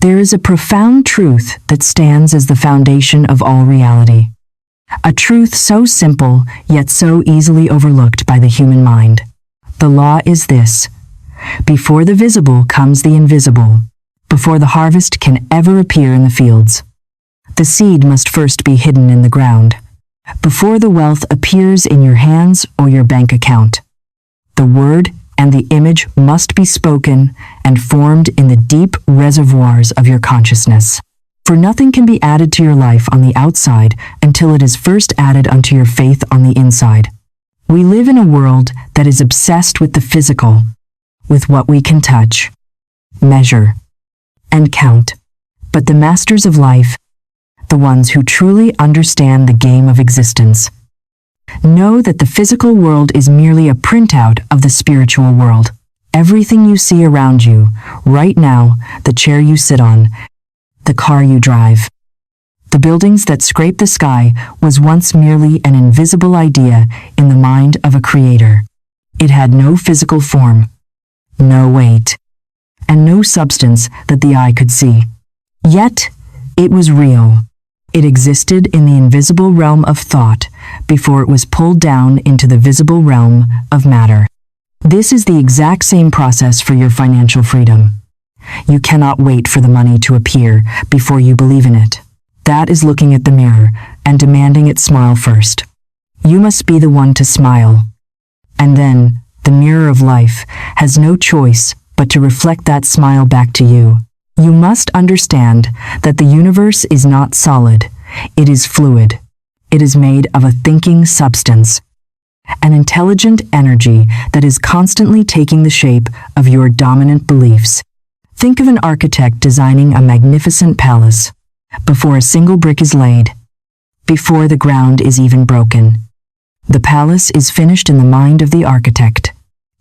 There is a profound truth that stands as the foundation of all reality. A truth so simple, yet so easily overlooked by the human mind. The law is this: before the visible comes the invisible. Before the harvest can ever appear in the fields, the seed must first be hidden in the ground. Before the wealth appears in your hands or your bank account, the word and the image must be spoken and formed in the deep reservoirs of your consciousness. For nothing can be added to your life on the outside until it is first added unto your faith on the inside. We live in a world that is obsessed with the physical, with what we can touch, measure, and count. But the masters of life, the ones who truly understand the game of existence, know that the physical world is merely a printout of the spiritual world. Everything you see around you, right now, the chair you sit on, the car you drive, the buildings that scrape the sky, was once merely an invisible idea in the mind of a creator. It had no physical form, no weight, and no substance that the eye could see. Yet, it was real. It existed in the invisible realm of thought before it was pulled down into the visible realm of matter. This is the exact same process for your financial freedom. You cannot wait for the money to appear before you believe in it. That is looking at the mirror and demanding it smile first. You must be the one to smile. And then, the mirror of life has no choice but to reflect that smile back to you. You must understand that the universe is not solid, it is fluid. It is made of a thinking substance, an intelligent energy that is constantly taking the shape of your dominant beliefs. Think of an architect designing a magnificent palace. Before a single brick is laid, before the ground is even broken, the palace is finished in the mind of the architect.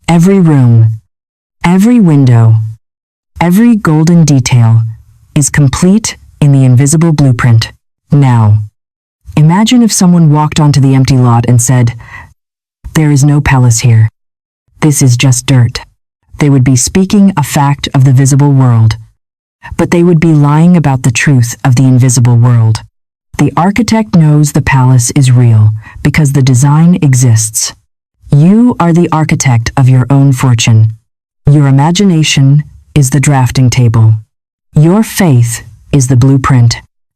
Every room, every window, every golden detail is complete in the invisible blueprint. Now, imagine if someone walked onto the empty lot and said, "There is no palace here. This is just dirt." They would be speaking a fact of the visible world, but they would be lying about the truth of the invisible world. The architect knows the palace is real because the design exists. You are the architect of your own fortune. Your imagination is the drafting table. Your faith is the blueprint.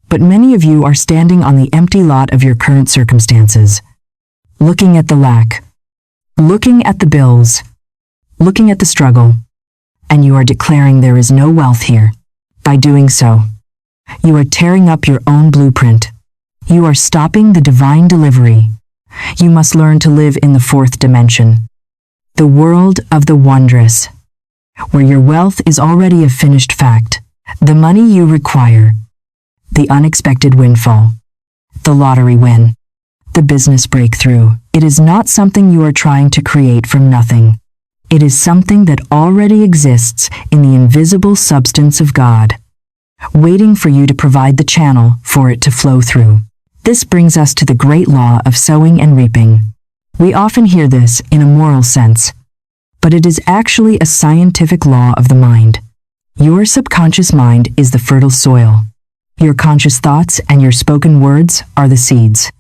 But many of you are standing on the empty lot of your current circumstances, looking at the lack, looking at the bills, looking at the struggle, and you are declaring there is no wealth here. By doing so, you are tearing up your own blueprint. You are stopping the divine delivery. You must learn to live in the fourth dimension, the world of the wondrous, where your wealth is already a finished fact. The money you require, the unexpected windfall, the lottery win, the business breakthrough. It is not something you are trying to create from nothing. It is something that already exists in the invisible substance of God, waiting for you to provide the channel for it to flow through. This brings us to the great law of sowing and reaping. We often hear this in a moral sense, but it is actually a scientific law of the mind. Your subconscious mind is the fertile soil. Your conscious thoughts and your spoken words are the seeds.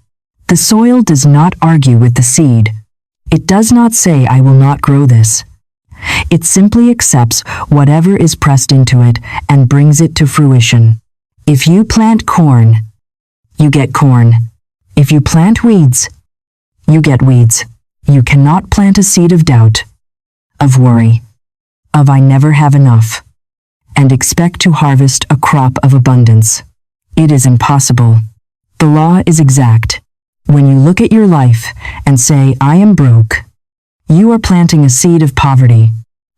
The soil does not argue with the seed. It does not say, "I will not grow this." It simply accepts whatever is pressed into it and brings it to fruition. If you plant corn, you get corn. If you plant weeds, you get weeds. You cannot plant a seed of doubt, of worry, of "I never have enough," and expect to harvest a crop of abundance. It is impossible. The law is exact. When you look at your life and say, "I am broke," you are planting a seed of poverty,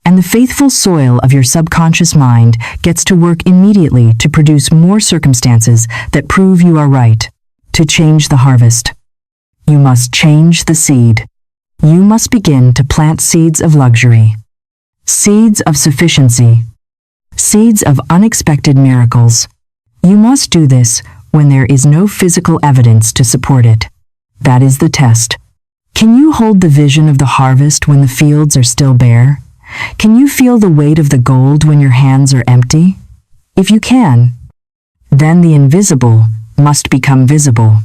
and the faithful soil of your subconscious mind gets to work immediately to produce more circumstances that prove you are right. To change the harvest, you must change the seed. You must begin to plant seeds of luxury, seeds of sufficiency, seeds of unexpected miracles. You must do this when there is no physical evidence to support it. That is the test. Can you hold the vision of the harvest when the fields are still bare? Can you feel the weight of the gold when your hands are empty? If you can, then the invisible must become visible.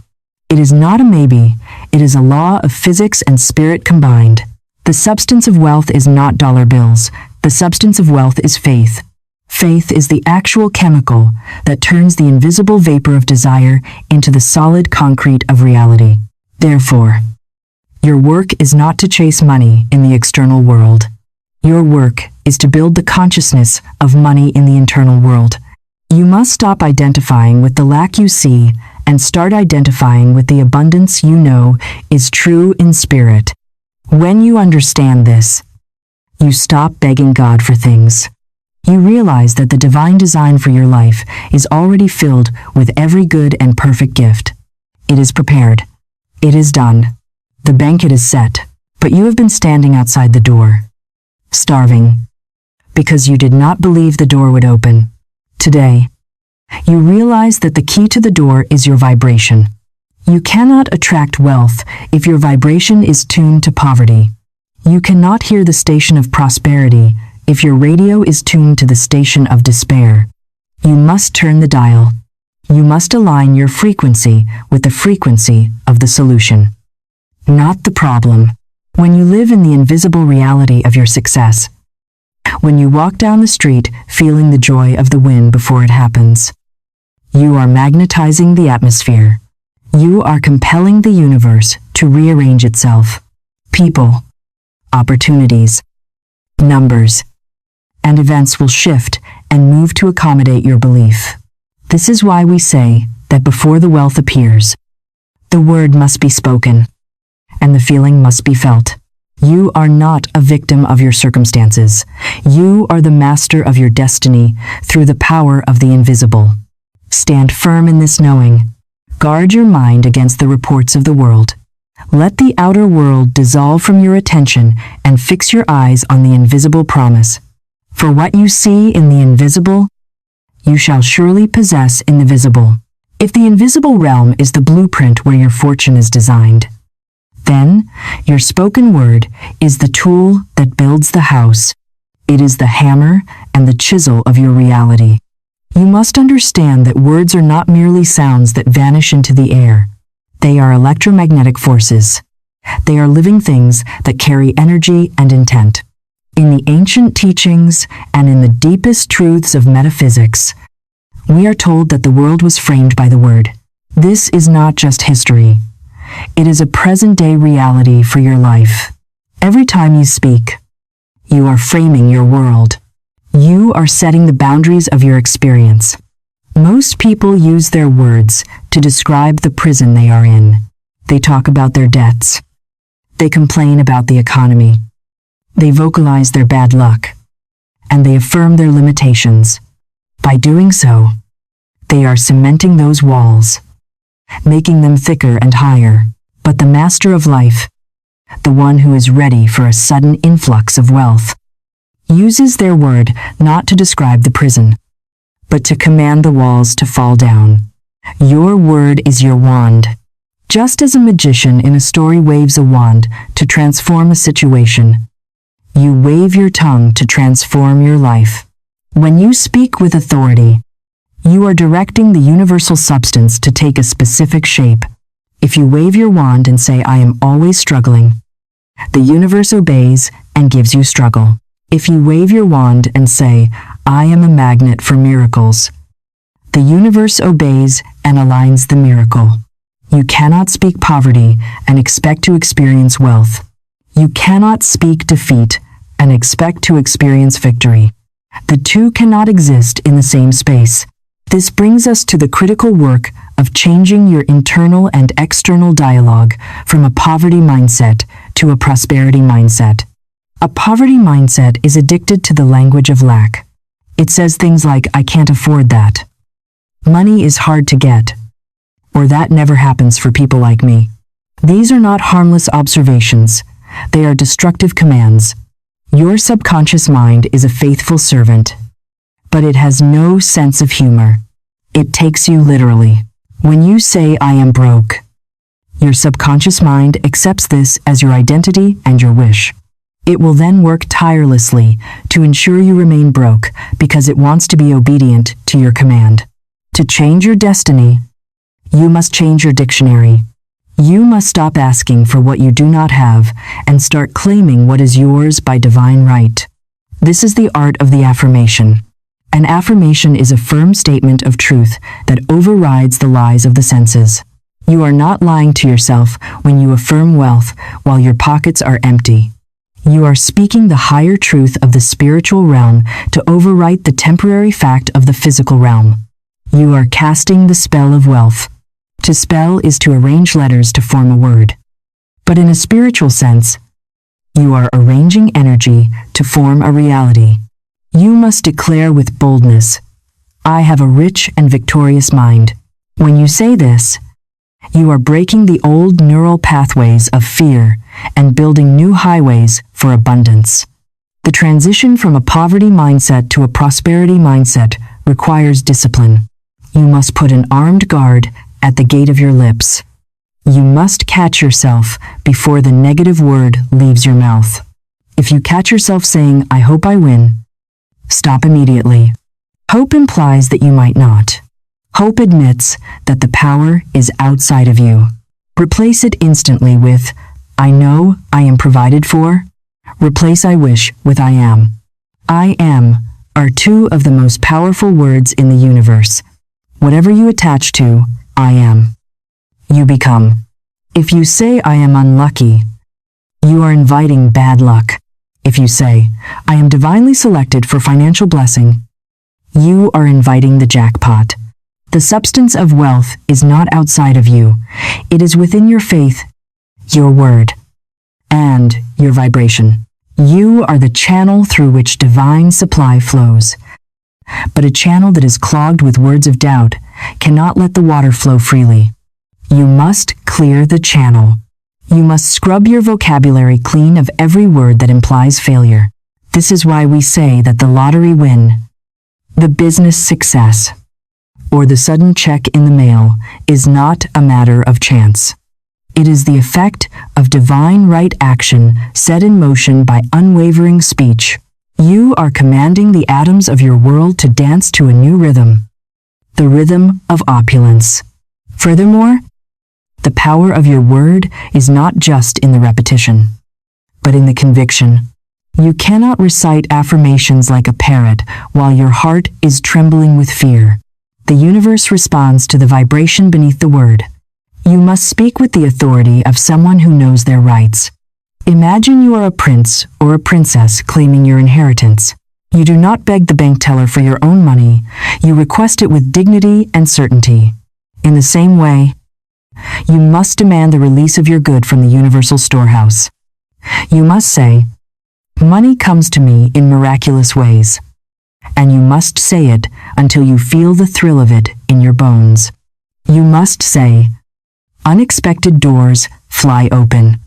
It is not a maybe, it is a law of physics and spirit combined. The substance of wealth is not dollar bills. The substance of wealth is faith. Faith is the actual chemical that turns the invisible vapor of desire into the solid concrete of reality. Therefore, your work is not to chase money in the external world. Your work is to build the consciousness of money in the internal world. You must stop identifying with the lack you see and start identifying with the abundance you know is true in spirit. When you understand this, you stop begging God for things. You realize that the divine design for your life is already filled with every good and perfect gift. It is prepared. It is done. The banquet is set, but you have been standing outside the door, starving, because you did not believe the door would open. Today, you realize that the key to the door is your vibration. You cannot attract wealth if your vibration is tuned to poverty. You cannot hear the station of prosperity if your radio is tuned to the station of despair. You must turn the dial. You must align your frequency with the frequency of the solution, not the problem. When you live in the invisible reality of your success, when you walk down the street feeling the joy of the wind before it happens, you are magnetizing the atmosphere. You are compelling the universe to rearrange itself. People, opportunities, numbers, and events will shift and move to accommodate your belief. This is why we say that before the wealth appears, the word must be spoken, and the feeling must be felt. You are not a victim of your circumstances. You are the master of your destiny through the power of the invisible. Stand firm in this knowing. Guard your mind against the reports of the world. Let the outer world dissolve from your attention and fix your eyes on the invisible promise. For what you see in the invisible, you shall surely possess in the visible. If the invisible realm is the blueprint where your fortune is designed, then your spoken word is the tool that builds the house. It is the hammer and the chisel of your reality. You must understand that words are not merely sounds that vanish into the air. They are electromagnetic forces. They are living things that carry energy and intent. In the ancient teachings and in the deepest truths of metaphysics, we are told that the world was framed by the word. This is not just history. It is a present-day reality for your life. Every time you speak, you are framing your world. You are setting the boundaries of your experience. Most people use their words to describe the prison they are in. They talk about their debts. They complain about the economy. They vocalize their bad luck. And they affirm their limitations. By doing so, they are cementing those walls, making them thicker and higher. But the master of life, the one who is ready for a sudden influx of wealth, uses their word not to describe the prison, but to command the walls to fall down. Your word is your wand. Just as a magician in a story waves a wand to transform a situation, you wave your tongue to transform your life. When you speak with authority, you are directing the universal substance to take a specific shape. If you wave your wand and say, "I am always struggling," the universe obeys and gives you struggle. If you wave your wand and say, "I am a magnet for miracles," the universe obeys and aligns the miracle. You cannot speak poverty and expect to experience wealth. You cannot speak defeat and expect to experience victory. The two cannot exist in the same space. This brings us to the critical work of changing your internal and external dialogue from a poverty mindset to a prosperity mindset. A poverty mindset is addicted to the language of lack. It says things like, "I can't afford that," "Money is hard to get," or "That never happens for people like me." These are not harmless observations. They are destructive commands. Your subconscious mind is a faithful servant, but it has no sense of humor. It takes you literally. When you say, "I am broke," your subconscious mind accepts this as your identity and your wish. It will then work tirelessly to ensure you remain broke because it wants to be obedient to your command. To change your destiny, you must change your dictionary. You must stop asking for what you do not have and start claiming what is yours by divine right. This is the art of the affirmation. An affirmation is a firm statement of truth that overrides the lies of the senses. You are not lying to yourself when you affirm wealth while your pockets are empty. You are speaking the higher truth of the spiritual realm to overwrite the temporary fact of the physical realm. You are casting the spell of wealth. To spell is to arrange letters to form a word. But in a spiritual sense, you are arranging energy to form a reality. You must declare with boldness, "I have a rich and victorious mind." When you say this, you are breaking the old neural pathways of fear and building new highways for abundance. The transition from a poverty mindset to a prosperity mindset requires discipline. You must put an armed guard at the gate of your lips. You must catch yourself before the negative word leaves your mouth. If you catch yourself saying, "I hope I win," stop immediately. Hope implies that you might not. Hope admits that the power is outside of you. Replace it instantly with, "I know I am provided for." Replace "I wish" with "I am." "I am" are two of the most powerful words in the universe. Whatever you attach to, "I am," you become. If you say, "I am unlucky," you are inviting bad luck. If you say, "I am divinely selected for financial blessing," you are inviting the jackpot. The substance of wealth is not outside of you. It is within your faith, your word, and your vibration. You are the channel through which divine supply flows. But a channel that is clogged with words of doubt cannot let the water flow freely. You must clear the channel. You must scrub your vocabulary clean of every word that implies failure. This is why we say that the lottery win, the business success, or the sudden check in the mail is not a matter of chance. It is the effect of divine right action set in motion by unwavering speech. You are commanding the atoms of your world to dance to a new rhythm, the rhythm of opulence. Furthermore, the power of your word is not just in the repetition, but in the conviction. You cannot recite affirmations like a parrot while your heart is trembling with fear. The universe responds to the vibration beneath the word. You must speak with the authority of someone who knows their rights. Imagine you are a prince or a princess claiming your inheritance. You do not beg the bank teller for your own money. You request it with dignity and certainty. In the same way, you must demand the release of your good from the universal storehouse. You must say, "Money comes to me in miraculous ways." And you must say it until you feel the thrill of it in your bones. You must say, "Unexpected doors fly open,"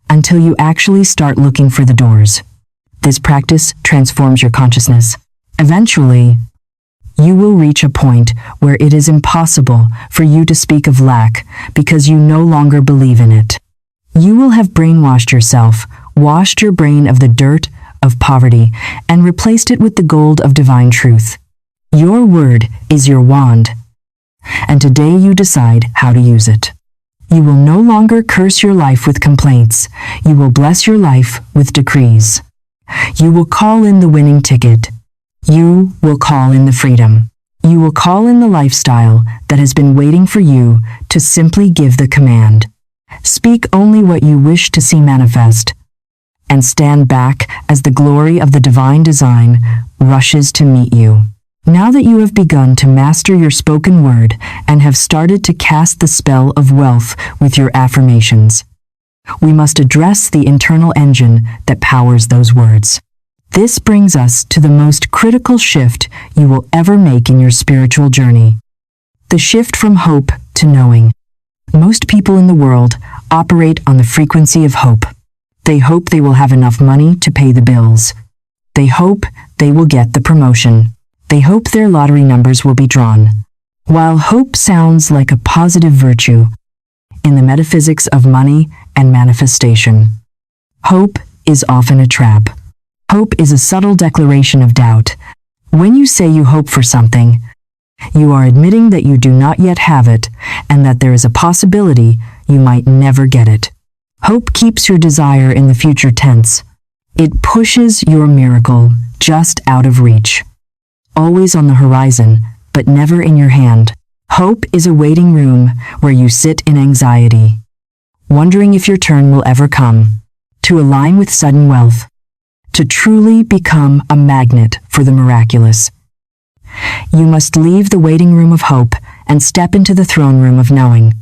until you actually start looking for the doors. This practice transforms your consciousness. Eventually, you will reach a point where it is impossible for you to speak of lack because you no longer believe in it. You will have brainwashed yourself, washed your brain of the dirt of poverty, and replaced it with the gold of divine truth. Your word is your wand, and today you decide how to use it. You will no longer curse your life with complaints. You will bless your life with decrees. You will call in the winning ticket. You will call in the freedom. You will call in the lifestyle that has been waiting for you to simply give the command. Speak only what you wish to see manifest, and stand back as the glory of the divine design rushes to meet you. Now that you have begun to master your spoken word and have started to cast the spell of wealth with your affirmations, we must address the internal engine that powers those words. This brings us to the most critical shift you will ever make in your spiritual journey. The shift from hope to knowing. Most people in the world operate on the frequency of hope. They hope they will have enough money to pay the bills. They hope they will get the promotion. They hope their lottery numbers will be drawn. While hope sounds like a positive virtue in the metaphysics of money and manifestation, hope is often a trap. Hope is a subtle declaration of doubt. When you say you hope for something, you are admitting that you do not yet have it and that there is a possibility you might never get it. Hope keeps your desire in the future tense. It pushes your miracle just out of reach. Always on the horizon, but never in your hand. Hope is a waiting room where you sit in anxiety, wondering if your turn will ever come, to align with sudden wealth, to truly become a magnet for the miraculous. You must leave the waiting room of hope and step into the throne room of knowing.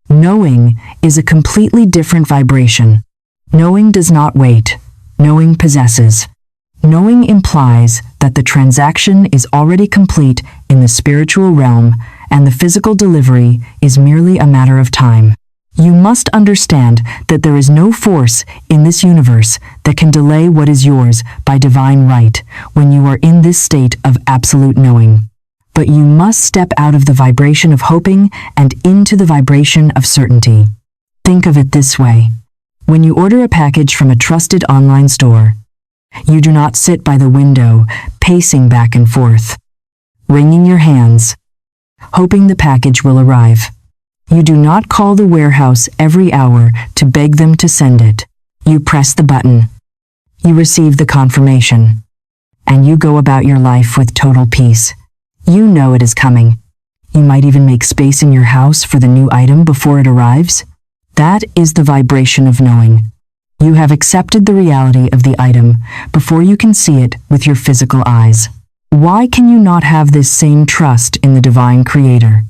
Knowing is a completely different vibration. Knowing does not wait. Knowing possesses. Knowing implies that the transaction is already complete in the spiritual realm and the physical delivery is merely a matter of time. You must understand that there is no force in this universe that can delay what is yours by divine right when you are in this state of absolute knowing. But you must step out of the vibration of hoping and into the vibration of certainty. Think of it this way. When you order a package from a trusted online store, you do not sit by the window, pacing back and forth, wringing your hands, hoping the package will arrive. You do not call the warehouse every hour to beg them to send it. You press the button. You receive the confirmation. And you go about your life with total peace. You know it is coming. You might even make space in your house for the new item before it arrives. That is the vibration of knowing. You have accepted the reality of the item before you can see it with your physical eyes. Why can you not have this same trust in the divine creator?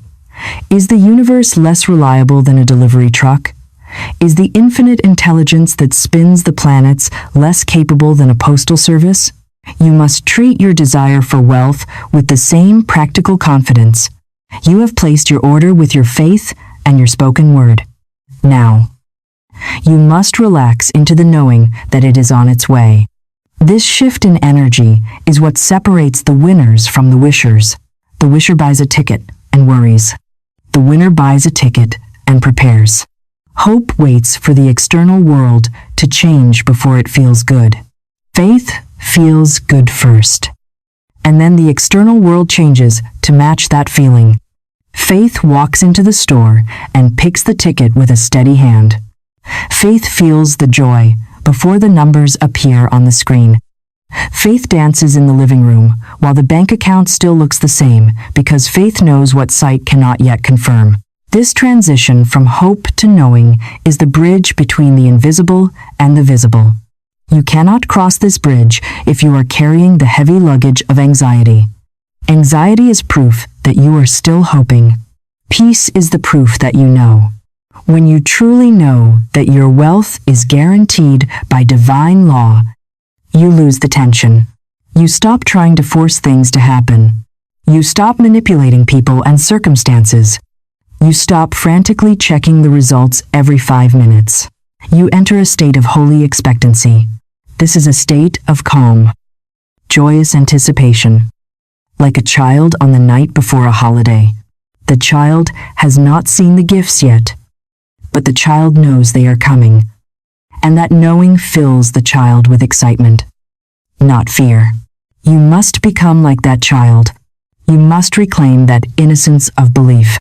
Is the universe less reliable than a delivery truck? Is the infinite intelligence that spins the planets less capable than a postal service? You must treat your desire for wealth with the same practical confidence. You have placed your order with your faith and your spoken word. Now, you must relax into the knowing that it is on its way. This shift in energy is what separates the winners from the wishers. The wisher buys a ticket and worries. The winner buys a ticket and prepares. Hope waits for the external world to change before it feels good. Faith feels good first. And then the external world changes to match that feeling. Faith walks into the store and picks the ticket with a steady hand. Faith feels the joy before the numbers appear on the screen. Faith dances in the living room while the bank account still looks the same because faith knows what sight cannot yet confirm. This transition from hope to knowing is the bridge between the invisible and the visible. You cannot cross this bridge if you are carrying the heavy luggage of anxiety. Anxiety is proof that you are still hoping. Peace is the proof that you know. When you truly know that your wealth is guaranteed by divine law, you lose the tension. You stop trying to force things to happen. You stop manipulating people and circumstances. You stop frantically checking the results every 5 minutes. You enter a state of holy expectancy. This is a state of calm, joyous anticipation. Like a child on the night before a holiday. The child has not seen the gifts yet, but the child knows they are coming. And that knowing fills the child with excitement, not fear. You must become like that child. You must reclaim that innocence of belief.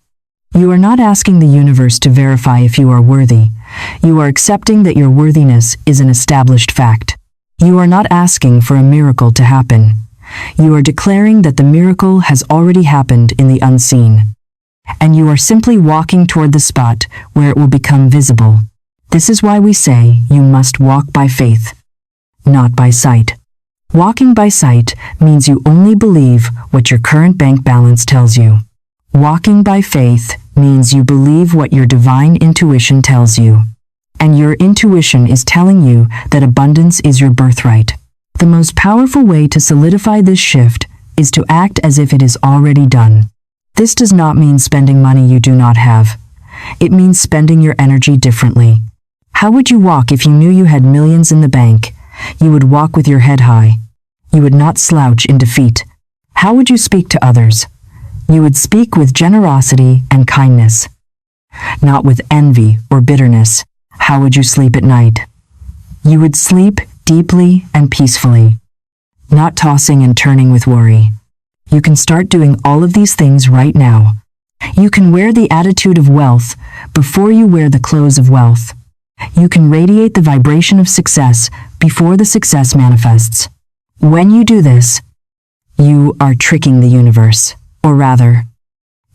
You are not asking the universe to verify if you are worthy. You are accepting that your worthiness is an established fact. You are not asking for a miracle to happen. You are declaring that the miracle has already happened in the unseen. And you are simply walking toward the spot where it will become visible. This is why we say you must walk by faith, not by sight. Walking by sight means you only believe what your current bank balance tells you. Walking by faith means you believe what your divine intuition tells you. And your intuition is telling you that abundance is your birthright. The most powerful way to solidify this shift is to act as if it is already done. This does not mean spending money you do not have. It means spending your energy differently. How would you walk if you knew you had millions in the bank? You would walk with your head high. You would not slouch in defeat. How would you speak to others? You would speak with generosity and kindness, not with envy or bitterness. How would you sleep at night? You would sleep deeply and peacefully, not tossing and turning with worry. You can start doing all of these things right now. You can wear the attitude of wealth before you wear the clothes of wealth. You can radiate the vibration of success before the success manifests. When you do this, you are tricking the universe, or rather,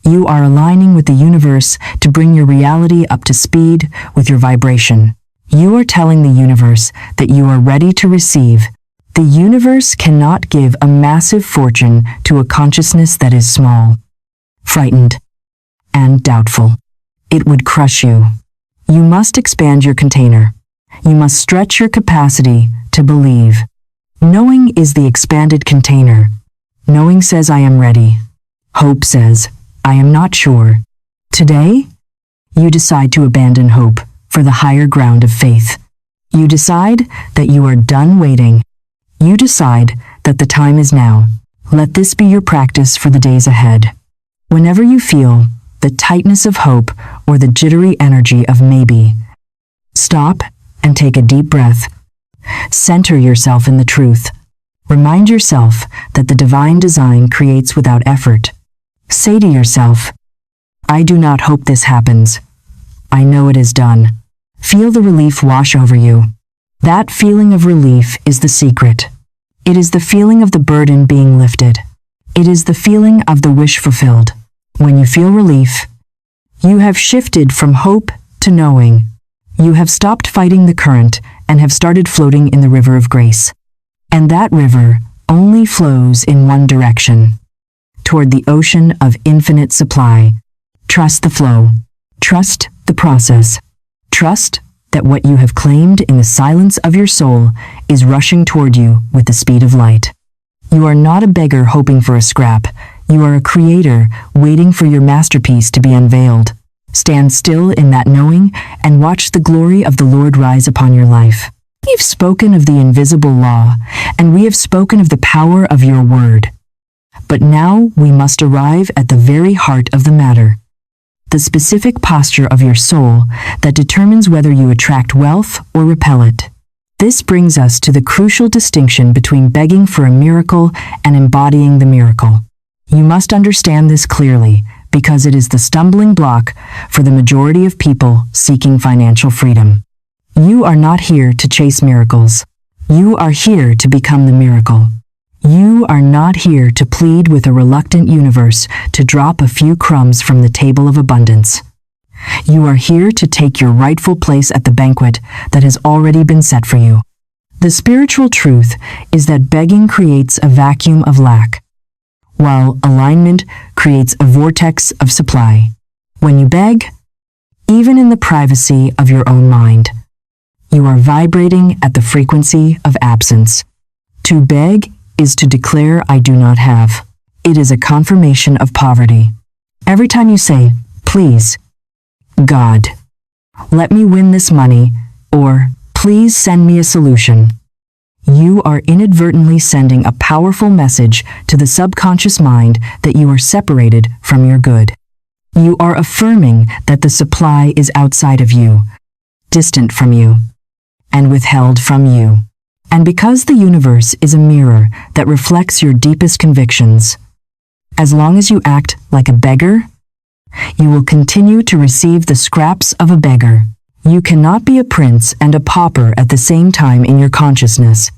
you are aligning with the universe to bring your reality up to speed with your vibration. You are telling the universe that you are ready to receive. The universe cannot give a massive fortune to a consciousness that is small, frightened, and doubtful. It would crush you. You must expand your container. You must stretch your capacity to believe. Knowing is the expanded container. Knowing says, I am ready. Hope says, I am not sure. Today, you decide to abandon hope for the higher ground of faith. You decide that you are done waiting. You decide that the time is now. Let this be your practice for the days ahead. Whenever you feel the tightness of hope or the jittery energy of maybe, stop and take a deep breath. Center yourself in the truth. Remind yourself that the divine design creates without effort. Say to yourself, I do not hope this happens. I know it is done. Feel the relief wash over you. That feeling of relief is the secret. It is the feeling of the burden being lifted. It is the feeling of the wish fulfilled. When you feel relief, you have shifted from hope to knowing. You have stopped fighting the current and have started floating in the river of grace. And that river only flows in one direction, toward the ocean of infinite supply. Trust the flow. Trust the process. Trust that what you have claimed in the silence of your soul is rushing toward you with the speed of light. You are not a beggar hoping for a scrap. You are a creator waiting for your masterpiece to be unveiled. Stand still in that knowing and watch the glory of the Lord rise upon your life. We've spoken of the invisible law, and we have spoken of the power of your word. But now we must arrive at the very heart of the matter, the specific posture of your soul that determines whether you attract wealth or repel it. This brings us to the crucial distinction between begging for a miracle and embodying the miracle. You must understand this clearly, because it is the stumbling block for the majority of people seeking financial freedom. You are not here to chase miracles. You are here to become the miracle. You are not here to plead with a reluctant universe to drop a few crumbs from the table of abundance. You are here to take your rightful place at the banquet that has already been set for you. The spiritual truth is that begging creates a vacuum of lack, while alignment creates a vortex of supply. When you beg, even in the privacy of your own mind, you are vibrating at the frequency of absence. To beg is to declare I do not have. It is a confirmation of poverty. Every time you say, please, God, let me win this money, or please send me a solution, you are inadvertently sending a powerful message to the subconscious mind that you are separated from your good. You are affirming that the supply is outside of you, distant from you, and withheld from you. And because the universe is a mirror that reflects your deepest convictions, as long as you act like a beggar, you will continue to receive the scraps of a beggar. You cannot be a prince and a pauper at the same time in your consciousness.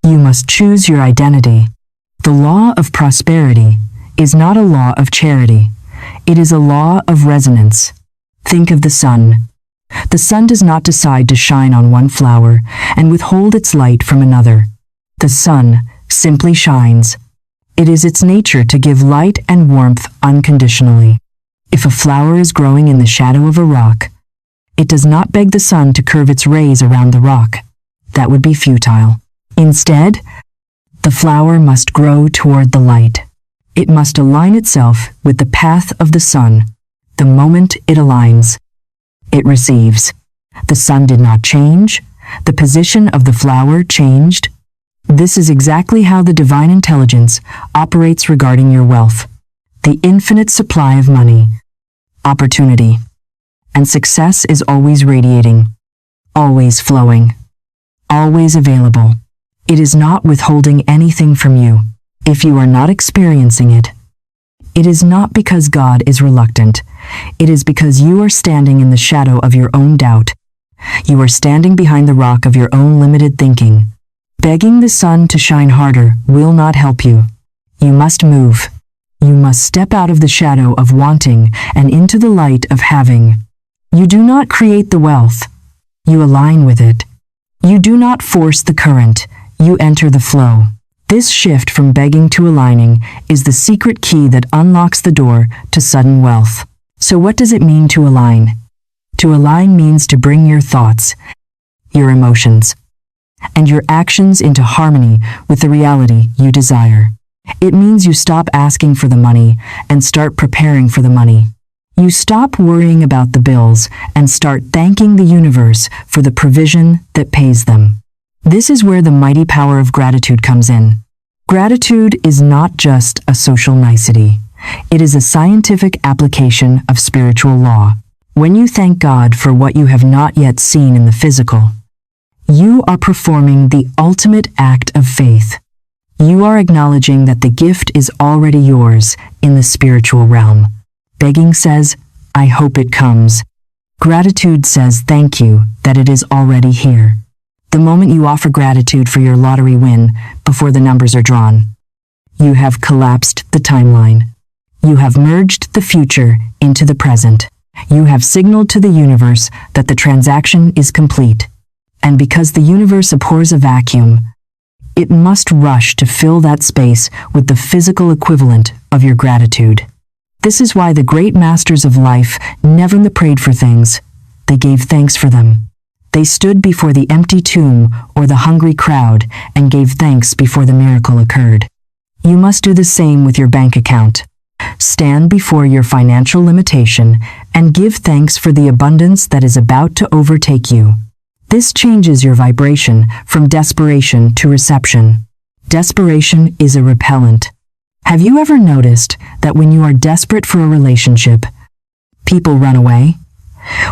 You must choose your identity. The law of prosperity is not a law of charity. It is a law of resonance. Think of the sun. The sun does not decide to shine on one flower and withhold its light from another. The sun simply shines. It is its nature to give light and warmth unconditionally. If a flower is growing in the shadow of a rock, it does not beg the sun to curve its rays around the rock. That would be futile. Instead, the flower must grow toward the light. It must align itself with the path of the sun. The moment it aligns, it receives. The sun did not change. The position of the flower changed. This is exactly how the divine intelligence operates regarding your wealth. The infinite supply of money, opportunity, and success is always radiating, always flowing, always available. It is not withholding anything from you. If you are not experiencing it, it is not because God is reluctant. It is because you are standing in the shadow of your own doubt. You are standing behind the rock of your own limited thinking. Begging the sun to shine harder will not help you. You must move. You must step out of the shadow of wanting and into the light of having. You do not create the wealth. You align with it. You do not force the current. You enter the flow. This shift from begging to aligning is the secret key that unlocks the door to sudden wealth. So what does it mean to align? To align means to bring your thoughts, your emotions, and your actions into harmony with the reality you desire. It means you stop asking for the money and start preparing for the money. You stop worrying about the bills and start thanking the universe for the provision that pays them. This is where the mighty power of gratitude comes in. Gratitude is not just a social nicety. It is a scientific application of spiritual law. When you thank God for what you have not yet seen in the physical, you are performing the ultimate act of faith. You are acknowledging that the gift is already yours in the spiritual realm. Begging says, I hope it comes. Gratitude says, thank you that it is already here. The moment you offer gratitude for your lottery win before the numbers are drawn, you have collapsed the timeline. You have merged the future into the present. You have signaled to the universe that the transaction is complete. And because the universe abhors a vacuum, it must rush to fill that space with the physical equivalent of your gratitude. This is why the great masters of life never prayed for things. They gave thanks for them. They stood before the empty tomb or the hungry crowd and gave thanks before the miracle occurred. You must do the same with your bank account. Stand before your financial limitation and give thanks for the abundance that is about to overtake you. This changes your vibration from desperation to reception. Desperation is a repellent. Have you ever noticed that when you are desperate for a relationship, people run away?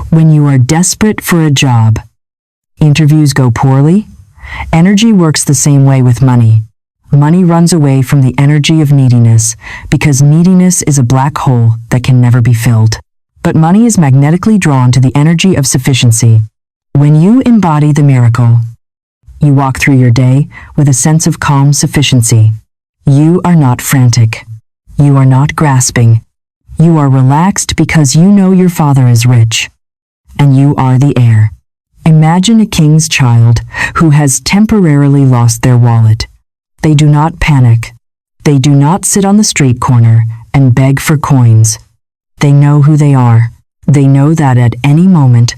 When you are desperate for a job, interviews go poorly? Energy works the same way with money. Money runs away from the energy of neediness because neediness is a black hole that can never be filled. But money is magnetically drawn to the energy of sufficiency. When you embody the miracle, you walk through your day with a sense of calm sufficiency. You are not frantic. You are not grasping. You are relaxed because you know your Father is rich, and you are the heir. Imagine a king's child who has temporarily lost their wallet. They do not panic. They do not sit on the street corner and beg for coins. They know who they are. They know that at any moment,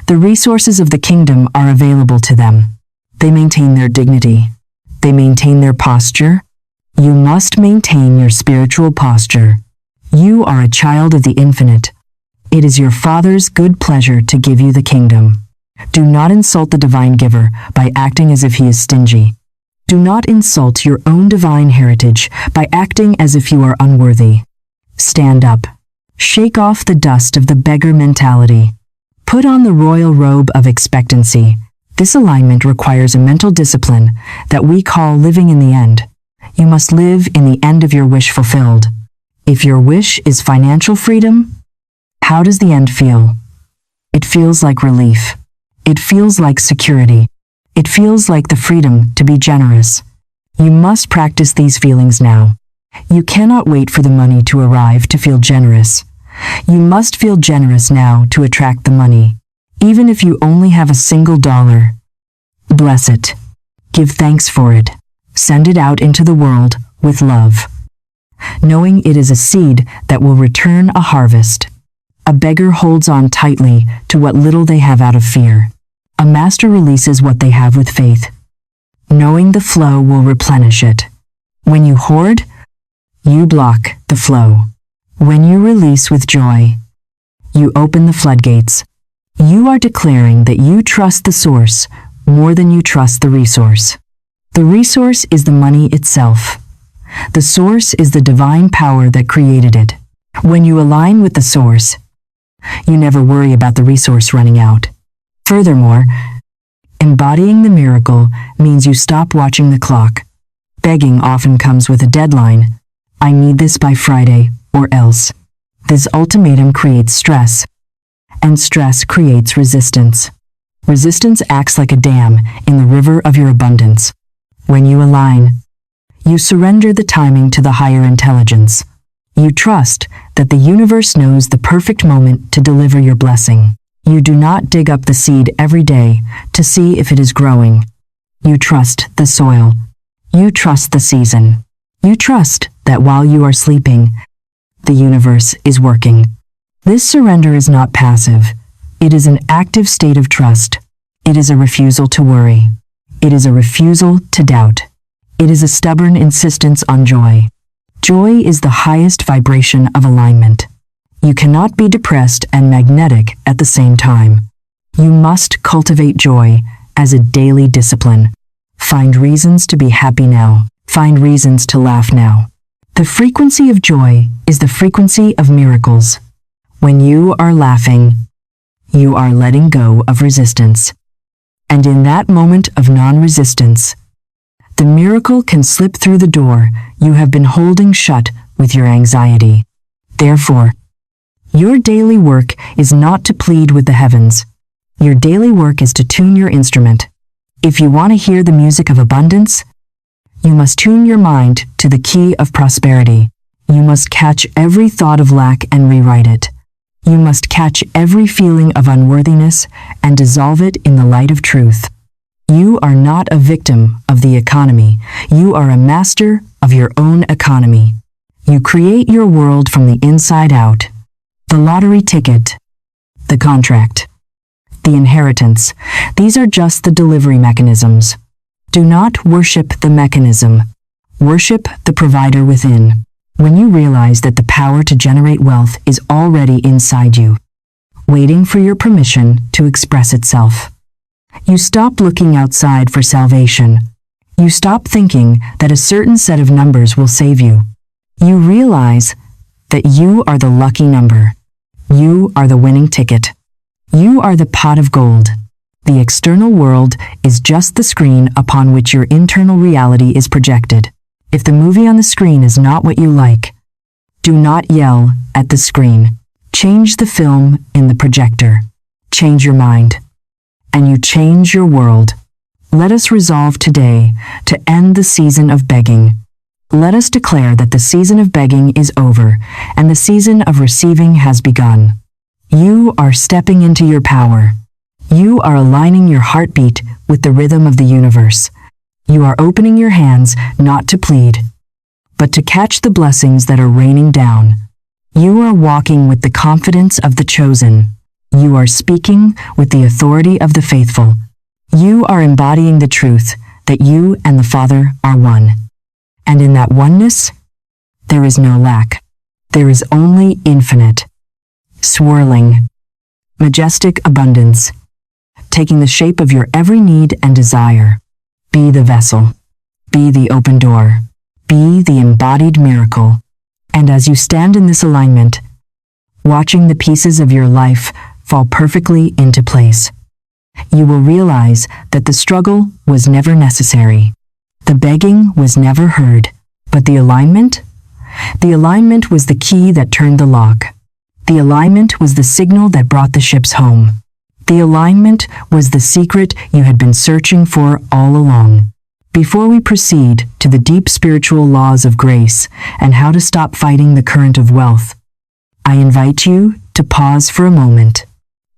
the resources of the kingdom are available to them. They maintain their dignity. They maintain their posture. You must maintain your spiritual posture. You are a child of the infinite. It is your Father's good pleasure to give you the kingdom. Do not insult the divine giver by acting as if he is stingy. Do not insult your own divine heritage by acting as if you are unworthy. Stand up. Shake off the dust of the beggar mentality. Put on the royal robe of expectancy. This alignment requires a mental discipline that we call living in the end. You must live in the end of your wish fulfilled. If your wish is financial freedom, how does the end feel? It feels like relief. It feels like security. It feels like the freedom to be generous. You must practice these feelings now. You cannot wait for the money to arrive to feel generous. You must feel generous now to attract the money. Even if you only have $1, bless it. Give thanks for it. Send it out into the world with love, knowing it is a seed that will return a harvest. A beggar holds on tightly to what little they have out of fear. A master releases what they have with faith, knowing the flow will replenish it. When you hoard, you block the flow. When you release with joy, you open the floodgates. You are declaring that you trust the source more than you trust the resource. The resource is the money itself. The source is the divine power that created it. When you align with the source, you never worry about the resource running out. Furthermore, Embodying the miracle means you stop watching the clock. Begging often comes with a deadline. I need this by Friday, or else. This ultimatum creates stress, and stress creates resistance. Resistance acts like a dam in the river of your abundance. When you align, you surrender the timing to the higher intelligence. You trust that the universe knows the perfect moment to deliver your blessing. You do not dig up the seed every day to see if it is growing. You trust the soil. You trust the season. You trust that while you are sleeping, the universe is working. This surrender is not passive. It is an active state of trust. It is a refusal to worry. It is a refusal to doubt. It is a stubborn insistence on joy. Joy is the highest vibration of alignment. You cannot be depressed and magnetic at the same time. You must cultivate joy as a daily discipline. Find reasons to be happy now. Find reasons to laugh now. The frequency of joy is the frequency of miracles. When you are laughing, you are letting go of resistance. And in that moment of non-resistance, the miracle can slip through the door you have been holding shut with your anxiety. Therefore, your daily work is not to plead with the heavens. Your daily work is to tune your instrument. If you want to hear the music of abundance, you must tune your mind to the key of prosperity. You must catch every thought of lack and rewrite it. You must catch every feeling of unworthiness and dissolve it in the light of truth. You are not a victim of the economy. You are a master of your own economy. You create your world from the inside out. The lottery ticket, the contract, the inheritance, these are just the delivery mechanisms. Do not worship the mechanism. Worship the provider within. When you realize that the power to generate wealth is already inside you, waiting for your permission to express itself. You stop looking outside for salvation. You stop thinking that a certain set of numbers will save you. You realize that you are the lucky number. You are the winning ticket. You are the pot of gold. The external world is just the screen upon which your internal reality is projected. If the movie on the screen is not what you like, do not yell at the screen. Change the film in the projector. Change your mind. And you change your world. Let us resolve today to end the season of begging. Let us declare that the season of begging is over and the season of receiving has begun. You are stepping into your power. You are aligning your heartbeat with the rhythm of the universe. You are opening your hands not to plead, but to catch the blessings that are raining down. You are walking with the confidence of the chosen. You are speaking with the authority of the faithful. You are embodying the truth that you and the Father are one. And in that oneness, there is no lack. There is only infinite, swirling, majestic abundance, taking the shape of your every need and desire. Be the vessel. Be the open door. Be the embodied miracle. And as you stand in this alignment, watching the pieces of your life fall perfectly into place, you will realize that the struggle was never necessary. The begging was never heard, but the alignment was the key that turned the lock. The alignment was the signal that brought the ships home. The alignment was the secret you had been searching for all along. Before we proceed to the deep spiritual laws of grace and how to stop fighting the current of wealth, I invite you to pause for a moment.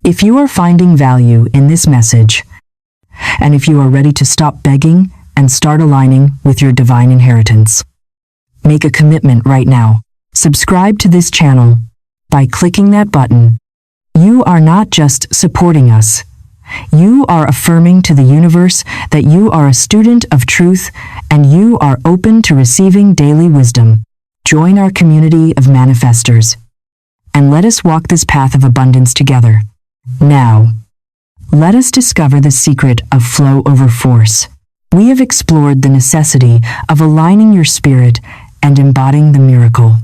If you are finding value in this message, and if you are ready to stop begging and start aligning with your divine inheritance, make a commitment right now. Subscribe to this channel by clicking that button. You are not just supporting us. You are affirming to the universe that you are a student of truth and you are open to receiving daily wisdom. Join our community of manifestors, and let us walk this path of abundance together. Now, let us discover the secret of flow over force. We have explored the necessity of aligning your spirit and embodying the miracle.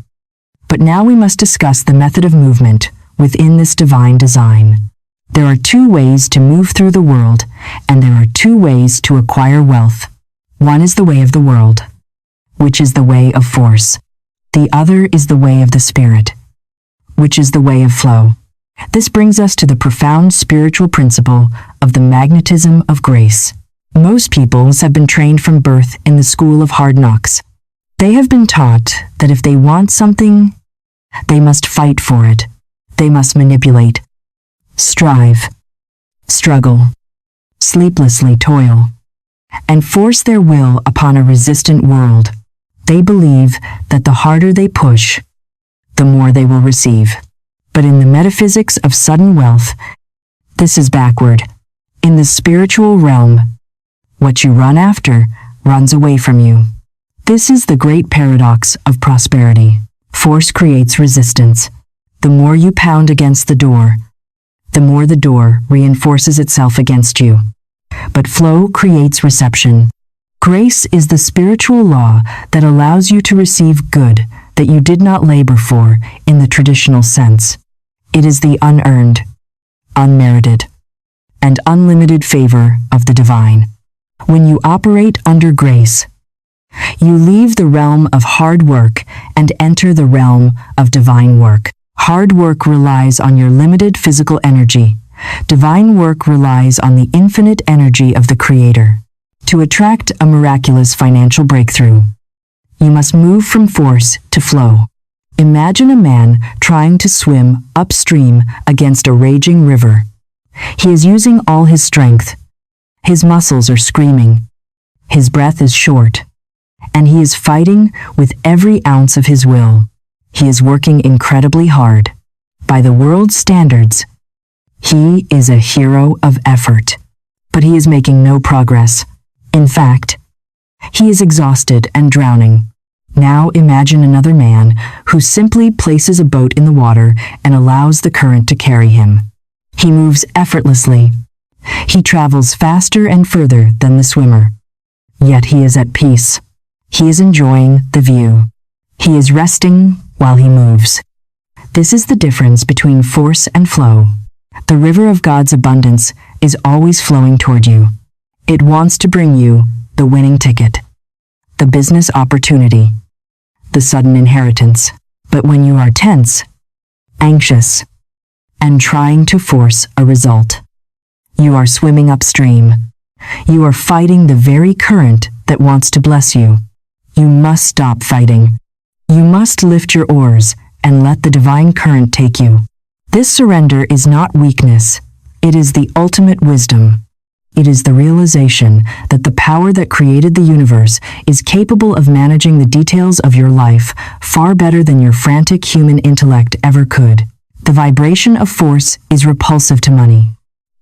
But now we must discuss the method of movement within this divine design. There are two ways to move through the world, and there are two ways to acquire wealth. One is the way of the world, which is the way of force. The other is the way of the Spirit, which is the way of flow. This brings us to the profound spiritual principle of the magnetism of grace. Most peoples have been trained from birth in the school of hard knocks. They have been taught that if they want something, they must fight for it. They must manipulate, strive, struggle, sleeplessly toil, and force their will upon a resistant world. They believe that the harder they push, the more they will receive. But in the metaphysics of sudden wealth, this is backward. In the spiritual realm, what you run after runs away from you. This is the great paradox of prosperity. Force creates resistance. The more you pound against the door, the more the door reinforces itself against you. But flow creates reception. Grace is the spiritual law that allows you to receive good that you did not labor for in the traditional sense. It is the unearned, unmerited, and unlimited favor of the divine. When you operate under grace, you leave the realm of hard work and enter the realm of divine work. Hard work relies on your limited physical energy. Divine work relies on the infinite energy of the Creator. To attract a miraculous financial breakthrough, you must move from force to flow. Imagine a man trying to swim upstream against a raging river. He is using all his strength. His muscles are screaming. His breath is short. And he is fighting with every ounce of his will. He is working incredibly hard. By the world's standards, he is a hero of effort. But he is making no progress. In fact, he is exhausted and drowning. Now imagine another man who simply places a boat in the water and allows the current to carry him. He moves effortlessly. He travels faster and further than the swimmer. Yet he is at peace. He is enjoying the view. He is resting while he moves. This is the difference between force and flow. The river of God's abundance is always flowing toward you. It wants to bring you the winning ticket, the business opportunity, the sudden inheritance. But when you are tense, anxious, and trying to force a result, you are swimming upstream. You are fighting the very current that wants to bless you. You must stop fighting. You must lift your oars and let the divine current take you. This surrender is not weakness. It is the ultimate wisdom. It is the realization that the power that created the universe is capable of managing the details of your life far better than your frantic human intellect ever could. The vibration of force is repulsive to money.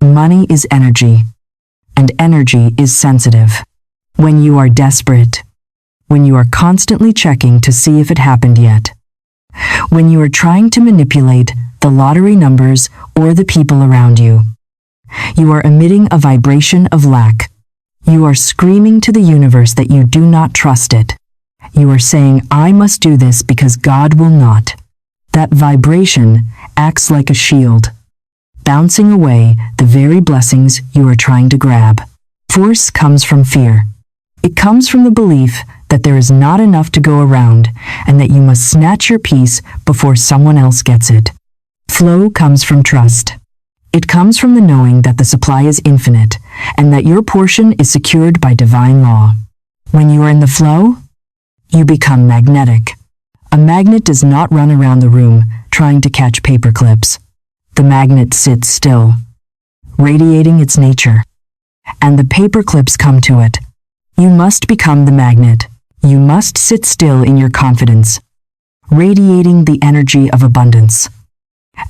Money is energy, and energy is sensitive. When you are desperate, when you are constantly checking to see if it happened yet, when you are trying to manipulate the lottery numbers or the people around you, you are emitting a vibration of lack. You are screaming to the universe that you do not trust it. You are saying, I must do this because God will not. That vibration acts like a shield, bouncing away the very blessings you are trying to grab. Force comes from fear. It comes from the belief that there is not enough to go around and that you must snatch your piece before someone else gets it. Flow comes from trust. It comes from the knowing that the supply is infinite and that your portion is secured by divine law. When you are in the flow, you become magnetic. A magnet does not run around the room trying to catch paper clips. The magnet sits still, radiating its nature, and the paper clips come to it. You must become the magnet. You must sit still in your confidence, radiating the energy of abundance,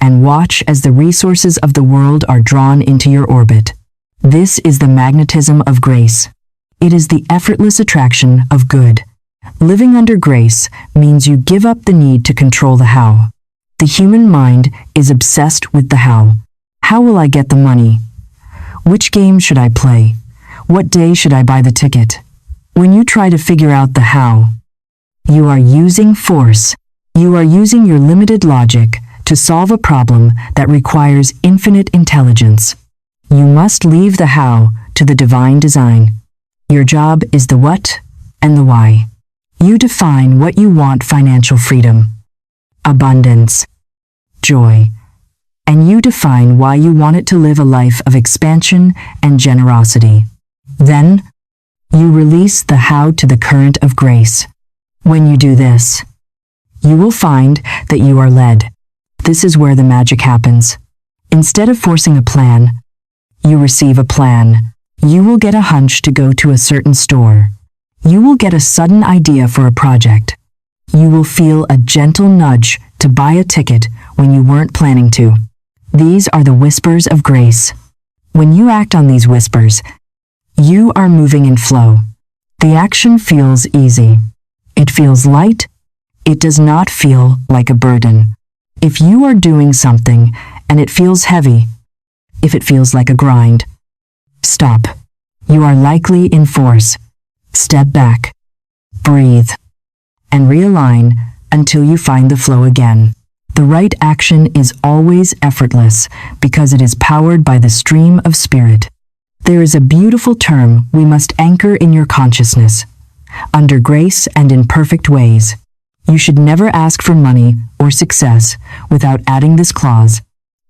and watch as the resources of the world are drawn into your orbit. This is the magnetism of grace. It is the effortless attraction of good. Living under grace means you give up the need to control the how. The human mind is obsessed with the how. How will I get the money? Which game should I play? What day should I buy the ticket? When you try to figure out the how, you are using force. You are using your limited logic To solve a problem that requires infinite intelligence, you must leave the how to the divine design. Your job is the what and the why. You define what you want: financial freedom, abundance, joy, and you define why you want it to live a life of expansion and generosity. Then, you release the how to the current of grace. When you do this, you will find that you are led. This is where the magic happens. Instead of forcing a plan, you receive a plan. You will get a hunch to go to a certain store. You will get a sudden idea for a project. You will feel a gentle nudge to buy a ticket when you weren't planning to. These are the whispers of grace. When you act on these whispers, you are moving in flow. The action feels easy. It feels light. It does not feel like a burden. If you are doing something and it feels heavy, if it feels like a grind, stop. You are likely in force. Step back, breathe, and realign until you find the flow again. The right action is always effortless because it is powered by the stream of spirit. There is a beautiful term we must anchor in your consciousness: under grace and in perfect ways. You should never ask for money or success without adding this clause.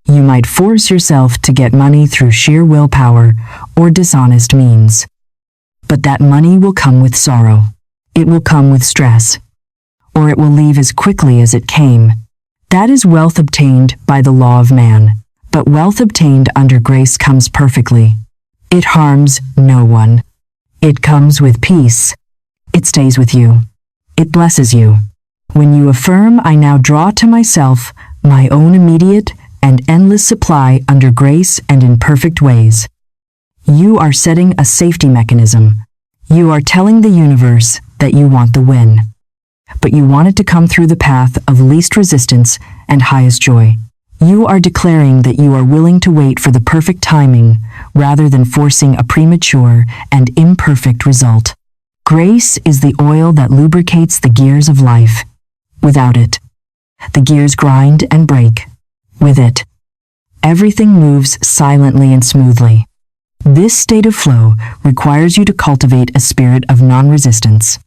You might force yourself to get money through sheer willpower or dishonest means. But that money will come with sorrow. It will come with stress. Or it will leave as quickly as it came. That is wealth obtained by the law of man. But wealth obtained under grace comes perfectly. It harms no one. It comes with peace. It stays with you. It blesses you. When you affirm, "I now draw to myself my own immediate and endless supply under grace and in perfect ways," you are setting a safety mechanism. You are telling the universe that you want the win, but you want it to come through the path of least resistance and highest joy. You are declaring that you are willing to wait for the perfect timing rather than forcing a premature and imperfect result. Grace is the oil that lubricates the gears of life. Without it, the gears grind and break. With it, everything moves silently and smoothly. This state of flow requires you to cultivate a spirit of non-resistance.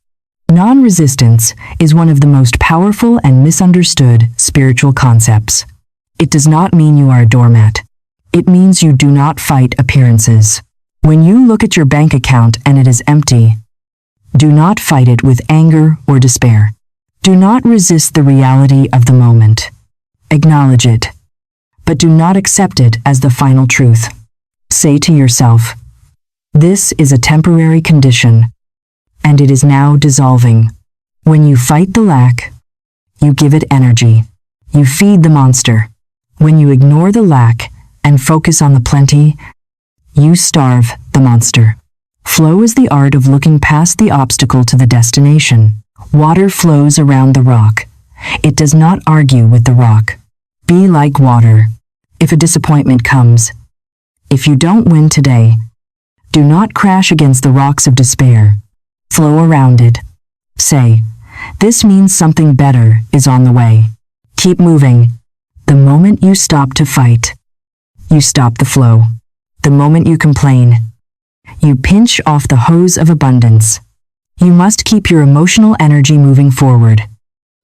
Non-resistance is one of the most powerful and misunderstood spiritual concepts. It does not mean you are a doormat. It means you do not fight appearances. When you look at your bank account and it is empty, do not fight it with anger or despair. Do not resist the reality of the moment. Acknowledge it, but do not accept it as the final truth. Say to yourself, "This is a temporary condition, and it is now dissolving." When you fight the lack, you give it energy. You feed the monster. When you ignore the lack and focus on the plenty, you starve the monster. Flow is the art of looking past the obstacle to the destination. Water flows around the rock. It does not argue with the rock. Be like water. If a disappointment comes, if you don't win today, do not crash against the rocks of despair. Flow around it. Say, "This means something better is on the way." Keep moving. The moment you stop to fight, you stop the flow. The moment you complain, you pinch off the hose of abundance. You must keep your emotional energy moving forward,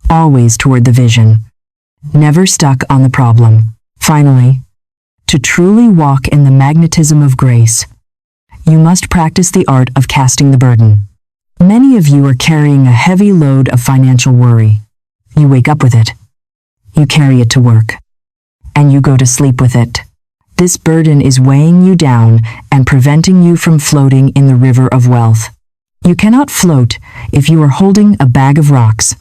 always toward the vision, never stuck on the problem. Finally, to truly walk in the magnetism of grace, you must practice the art of casting the burden. Many of you are carrying a heavy load of financial worry. You wake up with it. You carry it to work, and you go to sleep with it. This burden is weighing you down and preventing you from floating in the river of wealth. You cannot float if you are holding a bag of rocks.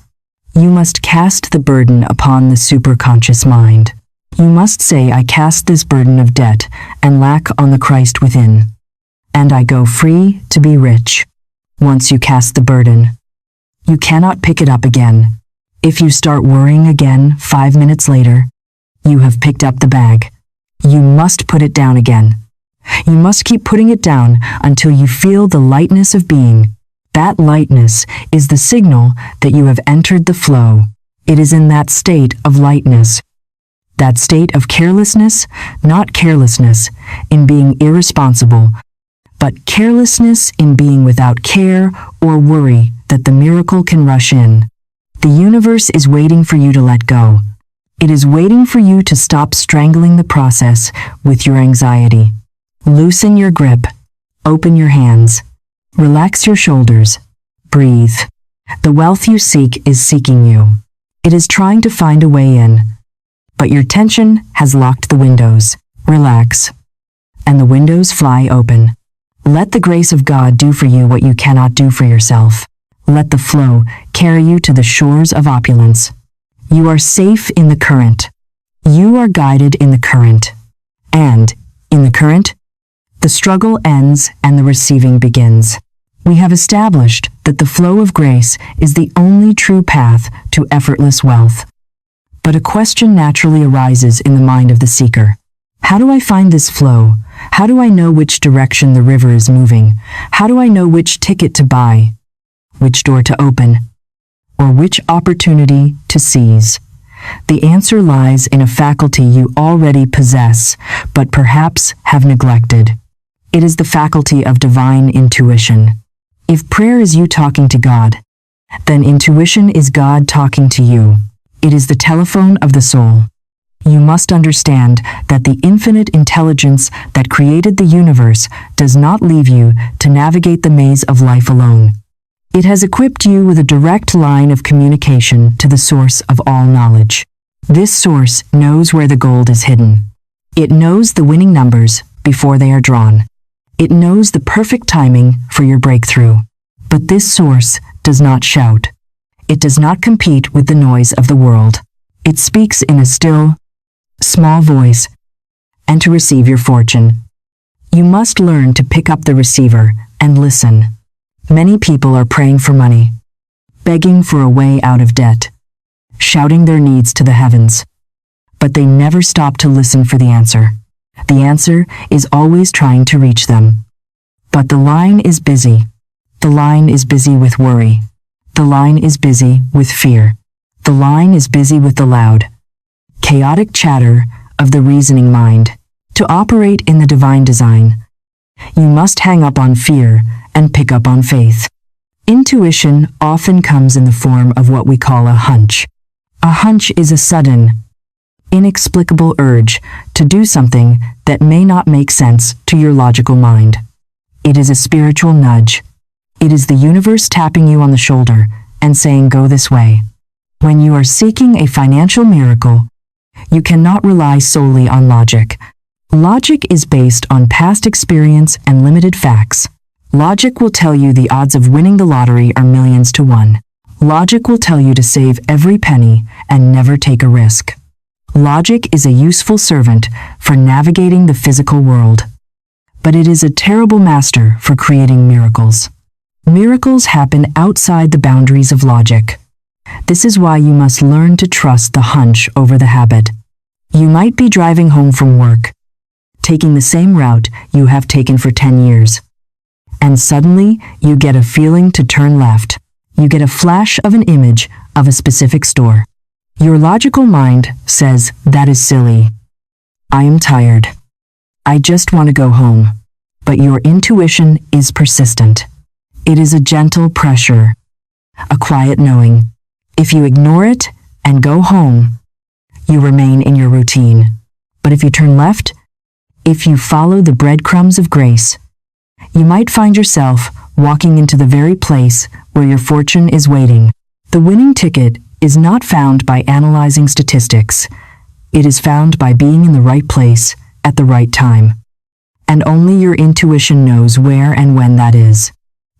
You must cast the burden upon the superconscious mind. You must say, "I cast this burden of debt and lack on the Christ within, and I go free to be rich." Once you cast the burden, you cannot pick it up again. If you start worrying again 5 minutes later, you have picked up the bag. You must put it down again. You must keep putting it down until you feel the lightness of being. That lightness is the signal that you have entered the flow. It is in that state of lightness That state of carelessness, not carelessness in being irresponsible, but carelessness in being without care or worry that the miracle can rush in. The universe is waiting for you to let go. It is waiting for you to stop strangling the process with your anxiety. Loosen your grip. Open your hands. Relax your shoulders. Breathe. The wealth you seek is seeking you. It is trying to find a way in. But your tension has locked the windows. Relax. And the windows fly open. Let the grace of God do for you what you cannot do for yourself. Let the flow carry you to the shores of opulence. You are safe in the current. You are guided in the current. And, in the current, the struggle ends and the receiving begins. We have established that the flow of grace is the only true path to effortless wealth. But a question naturally arises in the mind of the seeker. How do I find this flow? How do I know which direction the river is moving? How do I know which ticket to buy? Which door to open? Or which opportunity to seize? The answer lies in a faculty you already possess, but perhaps have neglected. It is the faculty of divine intuition. If prayer is you talking to God, then intuition is God talking to you. It is the telephone of the soul. You must understand that the infinite intelligence that created the universe does not leave you to navigate the maze of life alone. It has equipped you with a direct line of communication to the source of all knowledge. This source knows where the gold is hidden. It knows the winning numbers before they are drawn. It knows the perfect timing for your breakthrough. But this source does not shout. It does not compete with the noise of the world. It speaks in a still, small voice, and to receive your fortune. You must learn to pick up the receiver and listen. Many people are praying for money, begging for a way out of debt, shouting their needs to the heavens. But they never stop to listen for the answer. The answer is always trying to reach them. But the line is busy. The line is busy with worry. The line is busy with fear. The line is busy with the loud, chaotic chatter of the reasoning mind. To operate in the divine design, you must hang up on fear and pick up on faith. Intuition often comes in the form of what we call a hunch. A hunch is a sudden, inexplicable urge to do something that may not make sense to your logical mind. It is a spiritual nudge. It is the universe tapping you on the shoulder and saying, "Go this way." When you are seeking a financial miracle, you cannot rely solely on logic. Logic is based on past experience and limited facts. Logic will tell you the odds of winning the lottery are millions to one. Logic will tell you to save every penny and never take a risk. Logic is a useful servant for navigating the physical world, but it is a terrible master for creating miracles. Miracles happen outside the boundaries of logic. This is why you must learn to trust the hunch over the habit. You might be driving home from work, taking the same route you have taken for 10 years. And suddenly, you get a feeling to turn left. You get a flash of an image of a specific store. Your logical mind says, "That is silly. I am tired. I just want to go home." But your intuition is persistent. It is a gentle pressure, a quiet knowing. If you ignore it and go home, you remain in your routine. But if you turn left, if you follow the breadcrumbs of grace, you might find yourself walking into the very place where your fortune is waiting. The winning ticket is not found by analyzing statistics. It is found by being in the right place at the right time. And only your intuition knows where and when that is.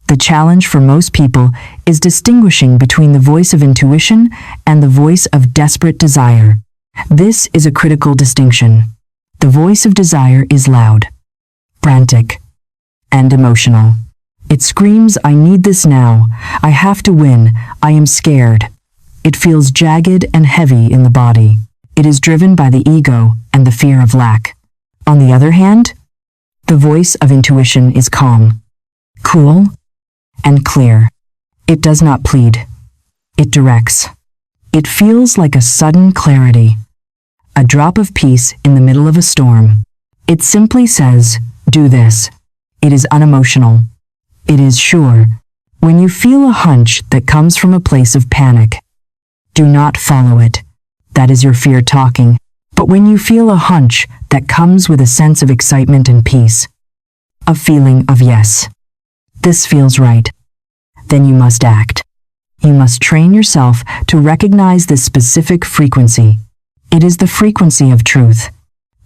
The challenge for most people is distinguishing between the voice of intuition and the voice of desperate desire. This is a critical distinction. The voice of desire is loud, frantic, and emotional. It screams, "I need this now. I have to win. I am scared." It feels jagged and heavy in the body. It is driven by the ego and the fear of lack. On the other hand, the voice of intuition is calm, cool, and clear. It does not plead. It directs. It feels like a sudden clarity, a drop of peace in the middle of a storm. It simply says, do this. It is unemotional. It is sure. When you feel a hunch that comes from a place of panic, do not follow it. That is your fear talking. But when you feel a hunch that comes with a sense of excitement and peace, a feeling of yes, this feels right, then you must act. You must train yourself to recognize this specific frequency. It is the frequency of truth.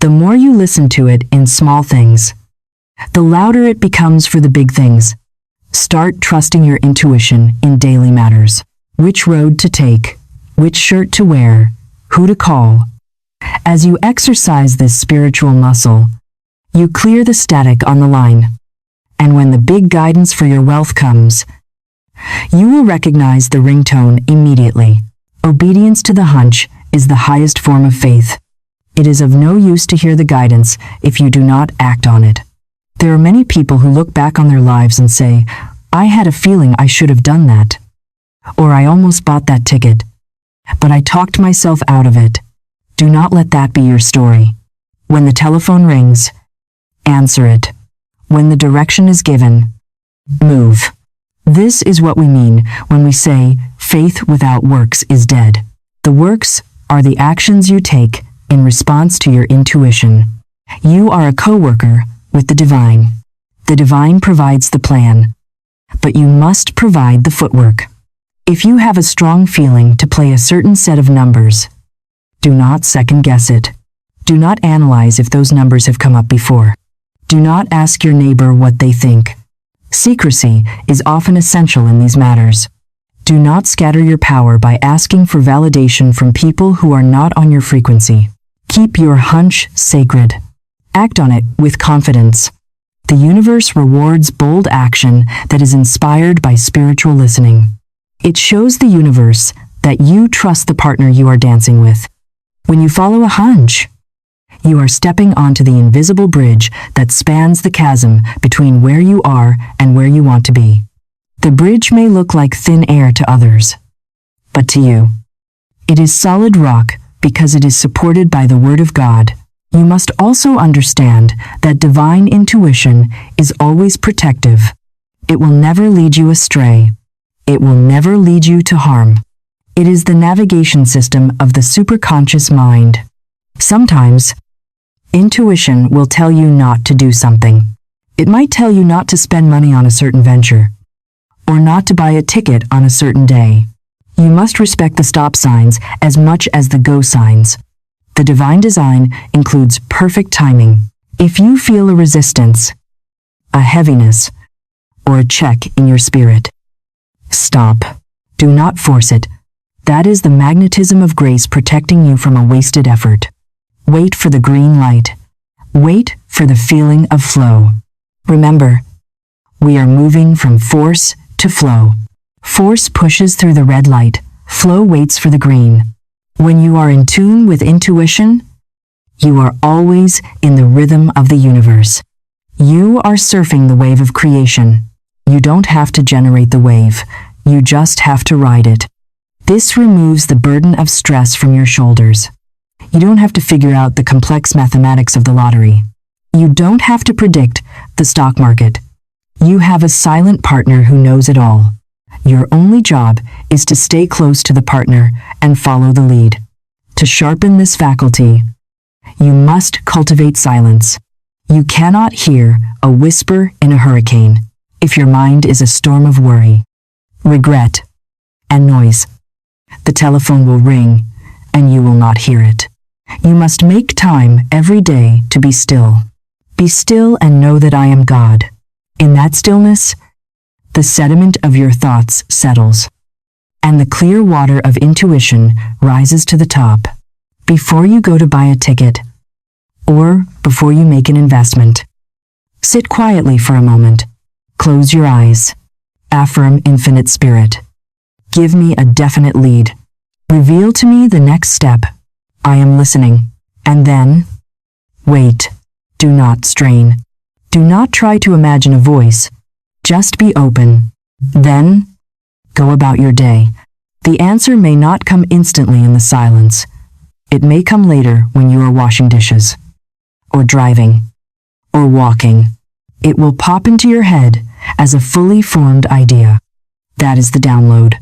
The more you listen to it in small things, the louder it becomes for the big things. Start trusting your intuition in daily matters. Which road to take, which shirt to wear, who to call. As you exercise this spiritual muscle, you clear the static on the line. And when the big guidance for your wealth comes, you will recognize the ringtone immediately. Obedience to the hunch is the highest form of faith. It is of no use to hear the guidance if you do not act on it. There are many people who look back on their lives and say, I had a feeling I should have done that. Or I almost bought that ticket, but I talked myself out of it. Do not let that be your story. When the telephone rings, answer it. When the direction is given, move. This is what we mean when we say faith without works is dead. The works are the actions you take in response to your intuition. You are a co-worker with the divine. The divine provides the plan, but you must provide the footwork. If you have a strong feeling to play a certain set of numbers, do not second-guess it. Do not analyze if those numbers have come up before. Do not ask your neighbor what they think. Secrecy is often essential in these matters. Do not scatter your power by asking for validation from people who are not on your frequency. Keep your hunch sacred. Act on it with confidence. The universe rewards bold action that is inspired by spiritual listening. It shows the universe that you trust the partner you are dancing with. When you follow a hunch, you are stepping onto the invisible bridge that spans the chasm between where you are and where you want to be. The bridge may look like thin air to others, but to you, it is solid rock because it is supported by the Word of God. You must also understand that divine intuition is always protective. It will never lead you astray. It will never lead you to harm. It is the navigation system of the superconscious mind. Sometimes, intuition will tell you not to do something. It might tell you not to spend money on a certain venture, or not to buy a ticket on a certain day. You must respect the stop signs as much as the go signs. The divine design includes perfect timing. If you feel a resistance, a heaviness, or a check in your spirit, stop. Do not force it. That is the magnetism of grace protecting you from a wasted effort. Wait for the green light. Wait for the feeling of flow. Remember, we are moving from force to flow. Force pushes through the red light. Flow waits for the green. When you are in tune with intuition, you are always in the rhythm of the universe. You are surfing the wave of creation. You don't have to generate the wave. You just have to ride it. This removes the burden of stress from your shoulders. You don't have to figure out the complex mathematics of the lottery. You don't have to predict the stock market. You have a silent partner who knows it all. Your only job is to stay close to the partner and follow the lead. To sharpen this faculty, you must cultivate silence. You cannot hear a whisper in a hurricane if your mind is a storm of worry, regret, and noise. The telephone will ring, and you will not hear it. You must make time every day to be still. Be still and know that I am God. In that stillness, the sediment of your thoughts settles, and the clear water of intuition rises to the top. Before you go to buy a ticket, or before you make an investment, sit quietly for a moment. Close your eyes. Affirm Infinite Spirit. Give me a definite lead. Reveal to me the next step. I am listening. And then, wait. Do not strain. Do not try to imagine a voice. Just be open. Then, go about your day. The answer may not come instantly in the silence. It may come later when you are washing dishes, or driving, or walking. It will pop into your head as a fully formed idea. That is the download.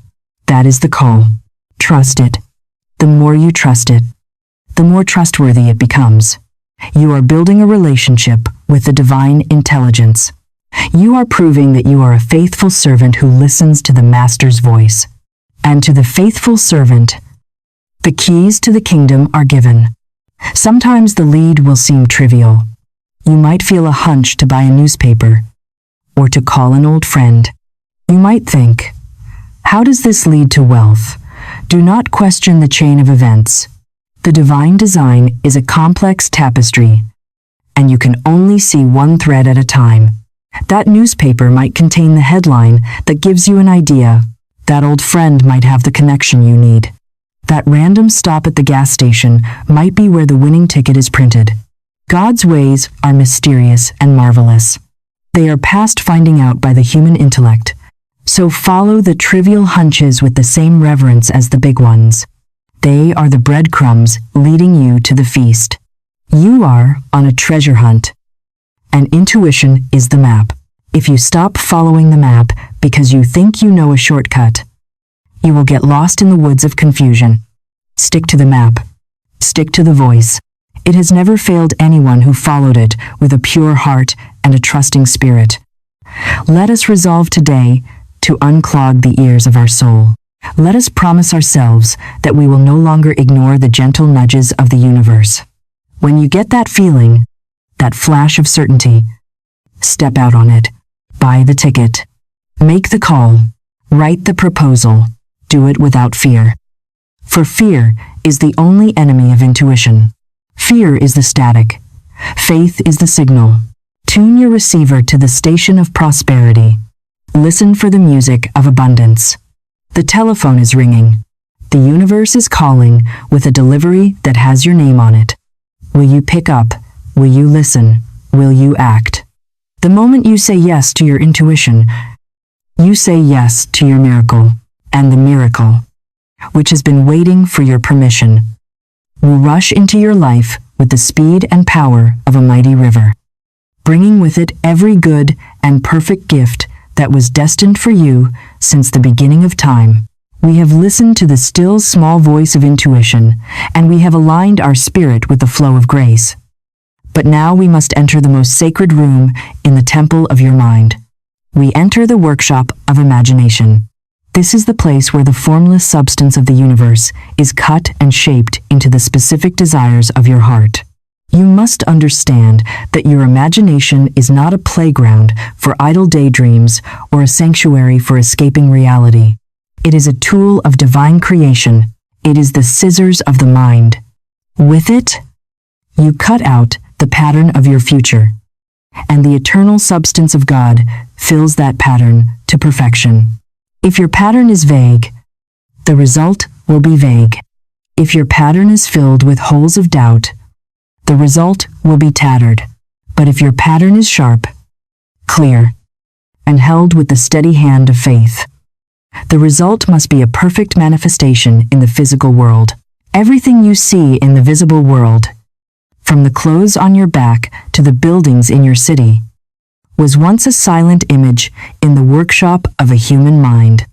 That is the call. Trust it. The more you trust it, the more trustworthy it becomes. You are building a relationship with the divine intelligence. You are proving that you are a faithful servant who listens to the Master's voice. And to the faithful servant, the keys to the kingdom are given. Sometimes the lead will seem trivial. You might feel a hunch to buy a newspaper, or to call an old friend. You might think, how does this lead to wealth? Do not question the chain of events. The divine design is a complex tapestry, and you can only see one thread at a time. That newspaper might contain the headline that gives you an idea. That old friend might have the connection you need. That random stop at the gas station might be where the winning ticket is printed. God's ways are mysterious and marvelous. They are past finding out by the human intellect. So follow the trivial hunches with the same reverence as the big ones. They are the breadcrumbs leading you to the feast. You are on a treasure hunt, and intuition is the map. If you stop following the map because you think you know a shortcut, you will get lost in the woods of confusion. Stick to the map. Stick to the voice. It has never failed anyone who followed it with a pure heart and a trusting spirit. Let us resolve today to unclog the ears of our soul. Let us promise ourselves that we will no longer ignore the gentle nudges of the universe. When you get that feeling, that flash of certainty, step out on it. Buy the ticket. Make the call. Write the proposal. Do it without fear. For fear is the only enemy of intuition. Fear is the static. Faith is the signal. Tune your receiver to the station of prosperity. Listen for the music of abundance. The telephone is ringing. The universe is calling with a delivery that has your name on it. Will you pick up? Will you listen? Will you act? The moment you say yes to your intuition, you say yes to your miracle. And the miracle, which has been waiting for your permission, will rush into your life with the speed and power of a mighty river, bringing with it every good and perfect gift that was destined for you since the beginning of time. We have listened to the still small voice of intuition, and we have aligned our spirit with the flow of grace. But now we must enter the most sacred room in the temple of your mind. We enter the workshop of imagination. This is the place where the formless substance of the universe is cut and shaped into the specific desires of your heart. You must understand that your imagination is not a playground for idle daydreams or a sanctuary for escaping reality. It is a tool of divine creation. It is the scissors of the mind. With it, you cut out the pattern of your future, and the eternal substance of God fills that pattern to perfection. If your pattern is vague, the result will be vague. If your pattern is filled with holes of doubt, the result will be tattered. But if your pattern is sharp, clear, and held with the steady hand of faith, the result must be a perfect manifestation in the physical world. Everything you see in the visible world, from the clothes on your back to the buildings in your city, was once a silent image in the workshop of a human mind.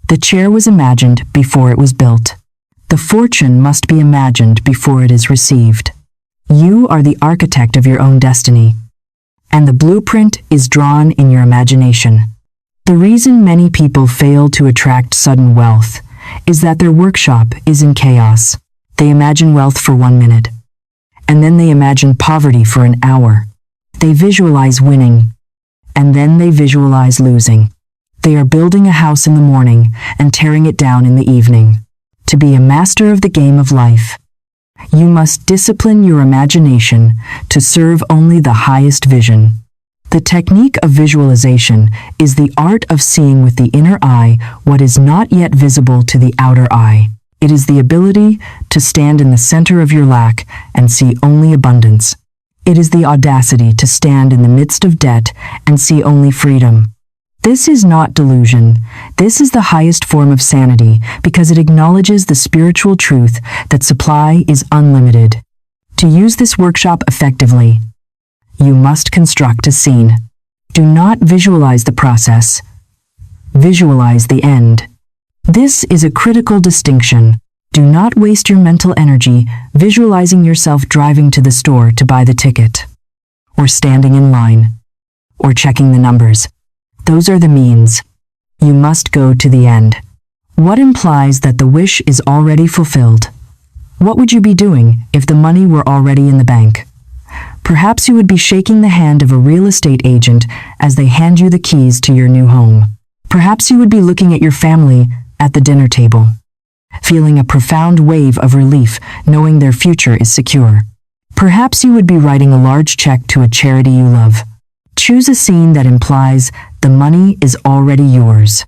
The chair was imagined before it was built. The fortune must be imagined before it is received. You are the architect of your own destiny, and the blueprint is drawn in your imagination. The reason many people fail to attract sudden wealth is that their workshop is in chaos. They imagine wealth for 1 minute, and then they imagine poverty for an hour. They visualize winning, and then they visualize losing. They are building a house in the morning and tearing it down in the evening. To be a master of the game of life, you must discipline your imagination to serve only the highest vision. The technique of visualization is the art of seeing with the inner eye what is not yet visible to the outer eye. It is the ability to stand in the center of your lack and see only abundance. It is the audacity to stand in the midst of debt and see only freedom. This is not delusion. This is the highest form of sanity because it acknowledges the spiritual truth that supply is unlimited. To use this workshop effectively, you must construct a scene. Do not visualize the process. Visualize the end. This is a critical distinction. Do not waste your mental energy visualizing yourself driving to the store to buy the ticket, or standing in line, or checking the numbers. Those are the means. You must go to the end. What implies that the wish is already fulfilled? What would you be doing if the money were already in the bank? Perhaps you would be shaking the hand of a real estate agent as they hand you the keys to your new home. Perhaps you would be looking at your family at the dinner table, feeling a profound wave of relief knowing their future is secure. Perhaps you would be writing a large check to a charity you love. Choose a scene that implies the money is already yours.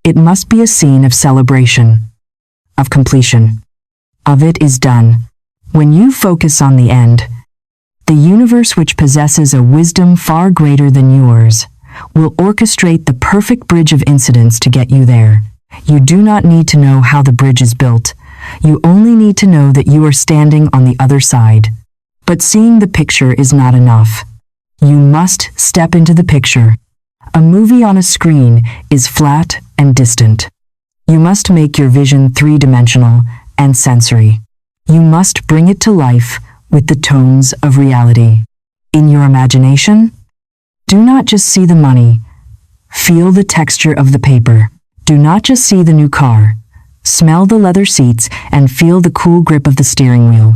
It must be a scene of celebration, of completion, of it is done. When you focus on the end, the universe, which possesses a wisdom far greater than yours, will orchestrate the perfect bridge of incidents to get you there. You do not need to know how the bridge is built. You only need to know that you are standing on the other side. But seeing the picture is not enough. You must step into the picture. A movie on a screen is flat and distant. You must make your vision three-dimensional and sensory. You must bring it to life with the tones of reality. In your imagination, do not just see the money. Feel the texture of the paper. Do not just see the new car. Smell the leather seats and feel the cool grip of the steering wheel.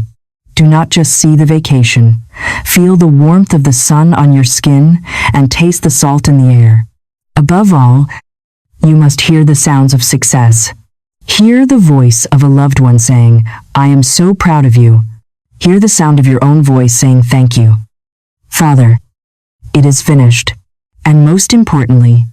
Do not just see the vacation. Feel the warmth of the sun on your skin and taste the salt in the air. Above all, you must hear the sounds of success. Hear the voice of a loved one saying, "I am so proud of you." Hear the sound of your own voice saying, "Thank you, Father. It is finished." And most importantly,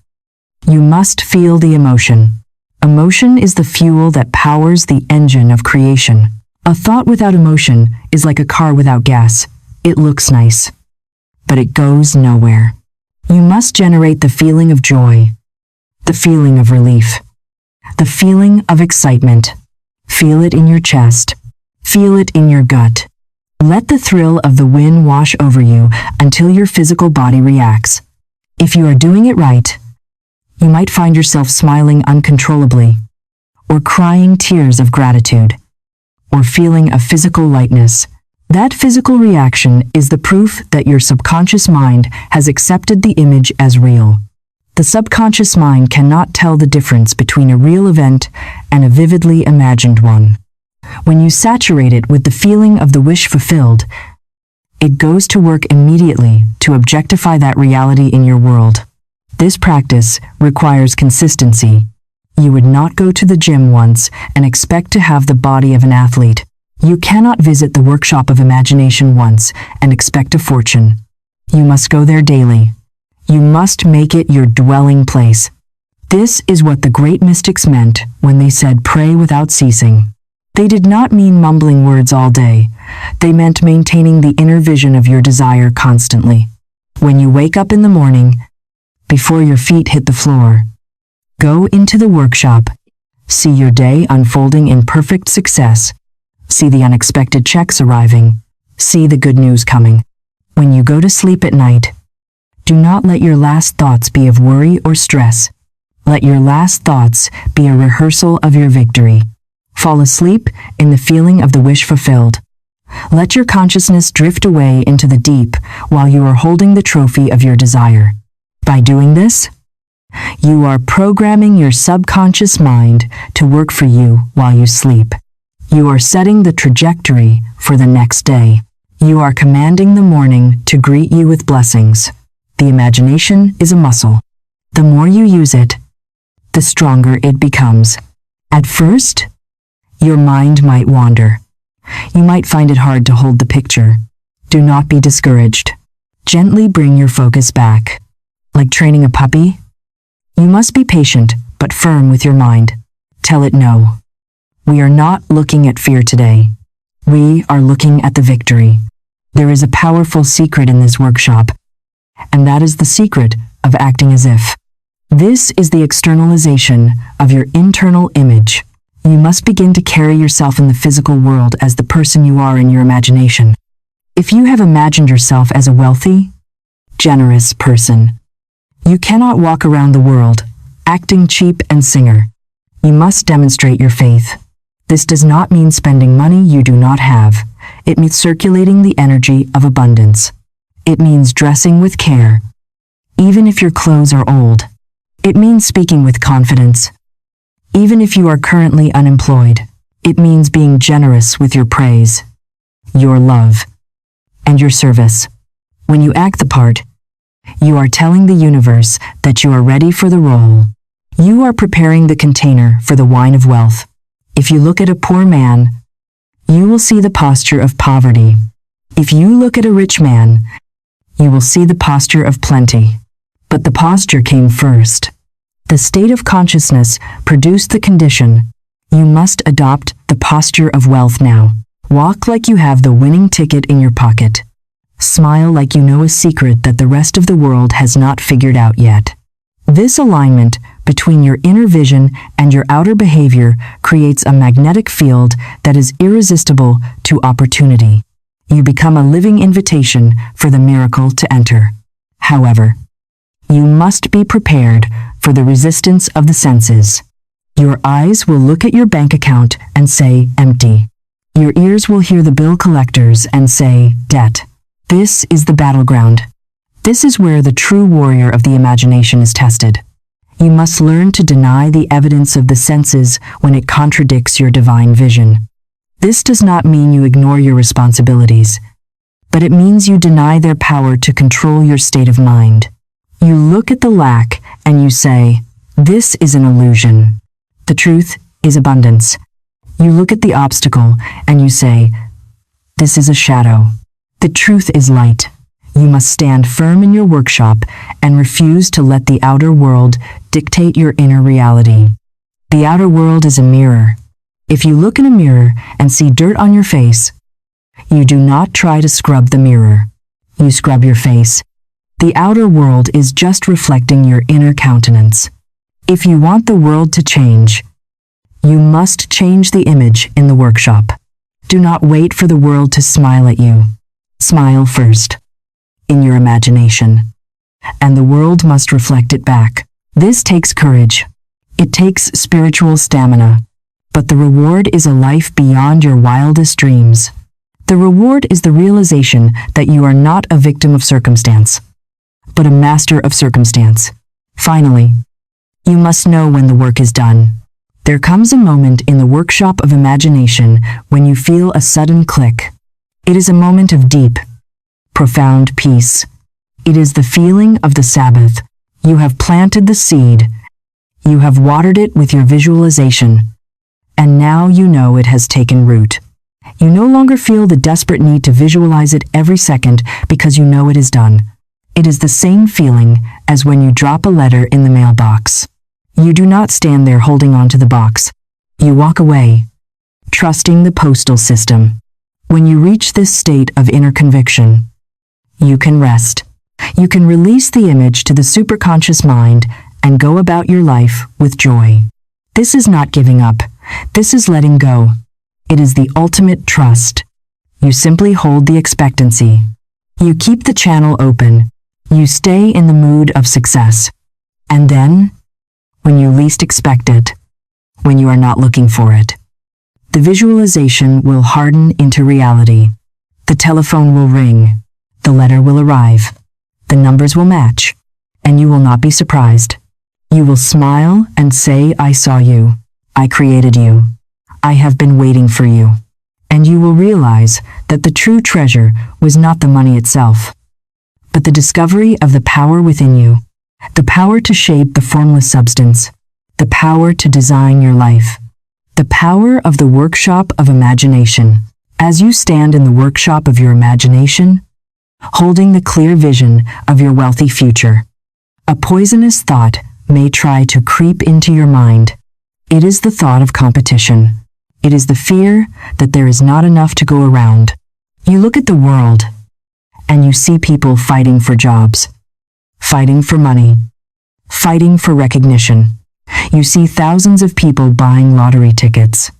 you must feel the emotion. Emotion is the fuel that powers the engine of creation. A thought without emotion is like a car without gas. It looks nice, but it goes nowhere. You must generate the feeling of joy, the feeling of relief, the feeling of excitement. Feel it in your chest. Feel it in your gut. Let the thrill of the win wash over you until your physical body reacts. If you are doing it right, you might find yourself smiling uncontrollably, or crying tears of gratitude, or feeling a physical lightness. That physical reaction is the proof that your subconscious mind has accepted the image as real. The subconscious mind cannot tell the difference between a real event and a vividly imagined one. When you saturate it with the feeling of the wish fulfilled, it goes to work immediately to objectify that reality in your world. This practice requires consistency. You would not go to the gym once and expect to have the body of an athlete. You cannot visit the workshop of imagination once and expect a fortune. You must go there daily. You must make it your dwelling place. This is what the great mystics meant when they said pray without ceasing. They did not mean mumbling words all day. They meant maintaining the inner vision of your desire constantly. When you wake up in the morning, before your feet hit the floor, go into the workshop. See your day unfolding in perfect success. See the unexpected checks arriving. See the good news coming. When you go to sleep at night, do not let your last thoughts be of worry or stress. Let your last thoughts be a rehearsal of your victory. Fall asleep in the feeling of the wish fulfilled. Let your consciousness drift away into the deep while you are holding the trophy of your desire. By doing this, you are programming your subconscious mind to work for you while you sleep. You are setting the trajectory for the next day. You are commanding the morning to greet you with blessings. The imagination is a muscle. The more you use it, the stronger it becomes. At first, your mind might wander. You might find it hard to hold the picture. Do not be discouraged. Gently bring your focus back. Like training a puppy, you must be patient but firm with your mind. Tell it no. We are not looking at fear today. We are looking at the victory. There is a powerful secret in this workshop, and that is the secret of acting as if. This is the externalization of your internal image. You must begin to carry yourself in the physical world as the person you are in your imagination. If you have imagined yourself as a wealthy, generous person, you cannot walk around the world acting cheap and singer. You must demonstrate your faith. This does not mean spending money you do not have. It means circulating the energy of abundance. It means dressing with care, even if your clothes are old. It means speaking with confidence, even if you are currently unemployed. It means being generous with your praise, your love, and your service. When you act the part, you are telling the universe that you are ready for the role. You are preparing the container for the wine of wealth. If you look at a poor man, you will see the posture of poverty. If you look at a rich man, you will see the posture of plenty. But the posture came first. The state of consciousness produced the condition. You must adopt the posture of wealth now. Walk like you have the winning ticket in your pocket. Smile like you know a secret that the rest of the world has not figured out yet. This alignment between your inner vision and your outer behavior creates a magnetic field that is irresistible to opportunity. You become a living invitation for the miracle to enter. However, you must be prepared for the resistance of the senses. Your eyes will look at your bank account and say, empty. Your ears will hear the bill collectors and say, debt. This is the battleground. This is where the true warrior of the imagination is tested. You must learn to deny the evidence of the senses when it contradicts your divine vision. This does not mean you ignore your responsibilities, but it means you deny their power to control your state of mind. You look at the lack and you say, this is an illusion. The truth is abundance. You look at the obstacle and you say, this is a shadow. The truth is light. You must stand firm in your workshop and refuse to let the outer world dictate your inner reality. The outer world is a mirror. If you look in a mirror and see dirt on your face, you do not try to scrub the mirror. You scrub your face. The outer world is just reflecting your inner countenance. If you want the world to change, you must change the image in the workshop. Do not wait for the world to smile at you. Smile first, in your imagination, and the world must reflect it back. This takes courage. It takes spiritual stamina, but the reward is a life beyond your wildest dreams. The reward is the realization that you are not a victim of circumstance, but a master of circumstance. Finally, you must know when the work is done. There comes a moment in the workshop of imagination when you feel a sudden click. It is a moment of deep, profound peace. It is the feeling of the Sabbath. You have planted the seed. You have watered it with your visualization, and now you know it has taken root. You no longer feel the desperate need to visualize it every second because you know it is done. It is the same feeling as when you drop a letter in the mailbox. You do not stand there holding on to the box. You walk away, trusting the postal system. When you reach this state of inner conviction, you can rest. You can release the image to the superconscious mind and go about your life with joy. This is not giving up. This is letting go. It is the ultimate trust. You simply hold the expectancy. You keep the channel open. You stay in the mood of success. And then, when you least expect it, when you are not looking for it, the visualization will harden into reality. The telephone will ring. The letter will arrive. The numbers will match. And you will not be surprised. You will smile and say, I saw you. I created you. I have been waiting for you. And you will realize that the true treasure was not the money itself, but the discovery of the power within you, the power to shape the formless substance, the power to design your life, the power of the workshop of imagination. As you stand in the workshop of your imagination, holding the clear vision of your wealthy future, a poisonous thought may try to creep into your mind. It is the thought of competition. It is the fear that there is not enough to go around. You look at the world, and you see people fighting for jobs, fighting for money, fighting for recognition. You see thousands of people buying lottery tickets.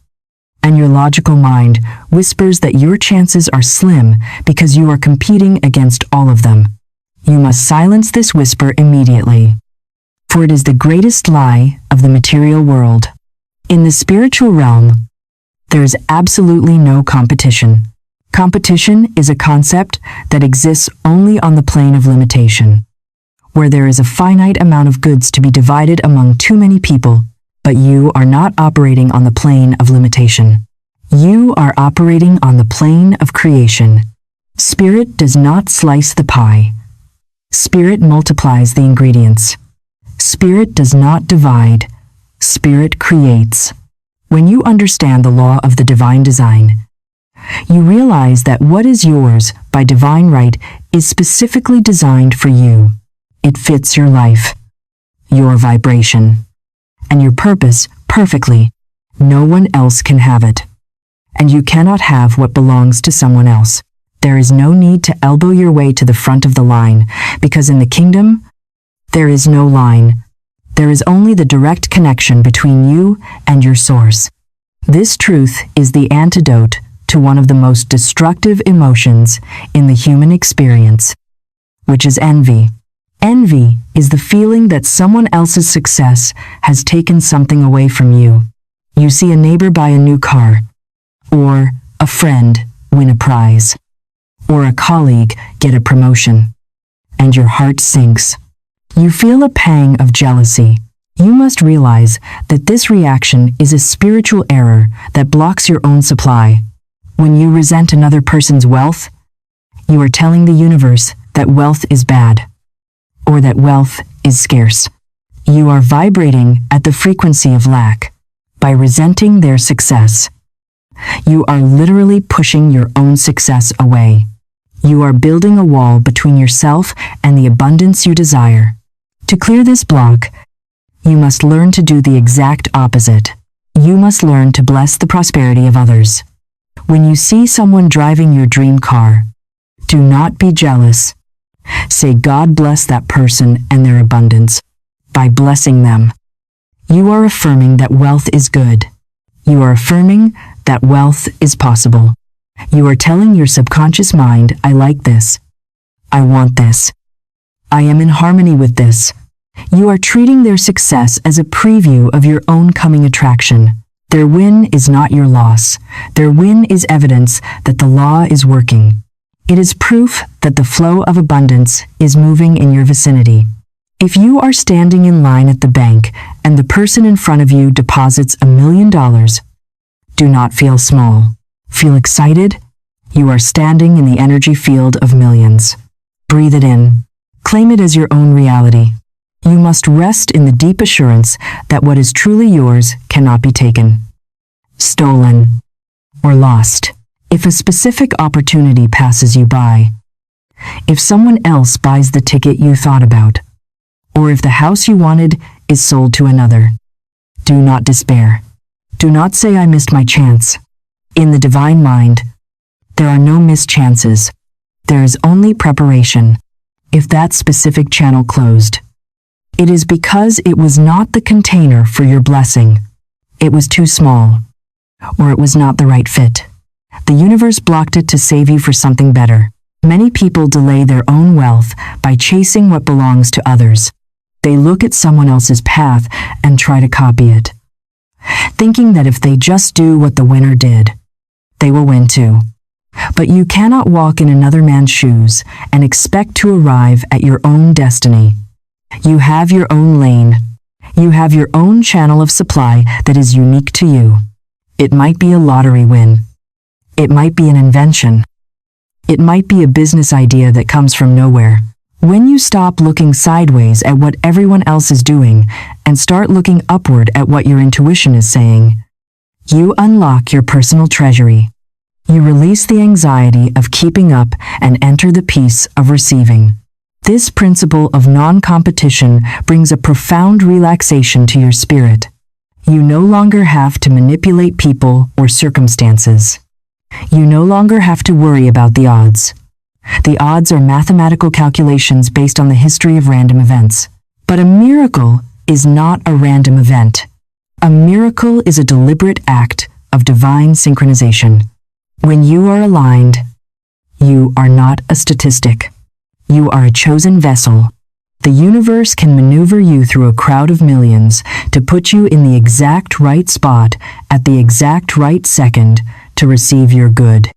And your logical mind whispers that your chances are slim because you are competing against all of them. You must silence this whisper immediately, for it is the greatest lie of the material world. In the spiritual realm, there is absolutely no competition. Competition is a concept that exists only on the plane of limitation, where there is a finite amount of goods to be divided among too many people, but you are not operating on the plane of limitation. You are operating on the plane of creation. Spirit does not slice the pie. Spirit multiplies the ingredients. Spirit does not divide. Spirit creates. When you understand the law of the divine design, you realize that what is yours by divine right is specifically designed for you. It fits your life, your vibration, and your purpose perfectly. No one else can have it. And you cannot have what belongs to someone else. There is no need to elbow your way to the front of the line, because in the kingdom, there is no line. There is only the direct connection between you and your source. This truth is the antidote to one of the most destructive emotions in the human experience, which is envy. Envy is the feeling that someone else's success has taken something away from you. You see a neighbor buy a new car, or a friend win a prize, or a colleague get a promotion, and your heart sinks. You feel a pang of jealousy. You must realize that this reaction is a spiritual error that blocks your own supply. When you resent another person's wealth, you are telling the universe that wealth is bad, or that wealth is scarce. You are vibrating at the frequency of lack by resenting their success. You are literally pushing your own success away. You are building a wall between yourself and the abundance you desire. To clear this block, you must learn to do the exact opposite. You must learn to bless the prosperity of others. When you see someone driving your dream car, do not be jealous. Say, God bless that person and their abundance. By blessing them, you are affirming that wealth is good. You are affirming that wealth is possible. You are telling your subconscious mind, I like this. I want this. I am in harmony with this. You are treating their success as a preview of your own coming attraction. Their win is not your loss. Their win is evidence that the law is working. It is proof that the flow of abundance is moving in your vicinity. If you are standing in line at the bank and the person in front of you deposits $1 million, do not feel small. Feel excited. You are standing in the energy field of millions. Breathe it in. Claim it as your own reality. You must rest in the deep assurance that what is truly yours cannot be taken, stolen, or lost. If a specific opportunity passes you by, if someone else buys the ticket you thought about, or if the house you wanted is sold to another, do not despair. Do not say, I missed my chance. In the divine mind, there are no missed chances. There is only preparation. If that specific channel closed, it is because it was not the container for your blessing. It was too small, or it was not the right fit. The universe blocked it to save you for something better. Many people delay their own wealth by chasing what belongs to others. They look at someone else's path and try to copy it, thinking that if they just do what the winner did, they will win too. But you cannot walk in another man's shoes and expect to arrive at your own destiny. You have your own lane. You have your own channel of supply that is unique to you. It might be a lottery win. It might be an invention. It might be a business idea that comes from nowhere. When you stop looking sideways at what everyone else is doing and start looking upward at what your intuition is saying, you unlock your personal treasury. You release the anxiety of keeping up and enter the peace of receiving. This principle of non-competition brings a profound relaxation to your spirit. You no longer have to manipulate people or circumstances. You no longer have to worry about the odds. The odds are mathematical calculations based on the history of random events. But a miracle is not a random event. A miracle is a deliberate act of divine synchronization. When you are aligned, you are not a statistic. You are a chosen vessel. The universe can maneuver you through a crowd of millions to put you in the exact right spot at the exact right second to receive your good.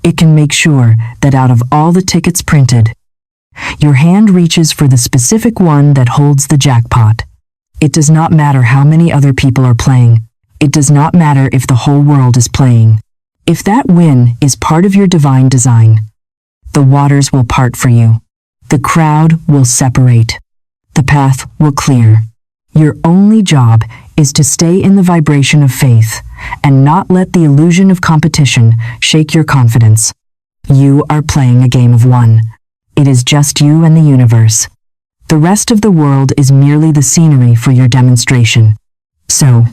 It can make sure that out of all the tickets printed, your hand reaches for the specific one that holds the jackpot. It does not matter how many other people are playing. It does not matter if the whole world is playing. If that win is part of your divine design, the waters will part for you. The crowd will separate. The path will clear. Your only job is to stay in the vibration of faith and not let the illusion of competition shake your confidence. You are playing a game of one. It is just you and the universe. The rest of the world is merely the scenery for your demonstration. So,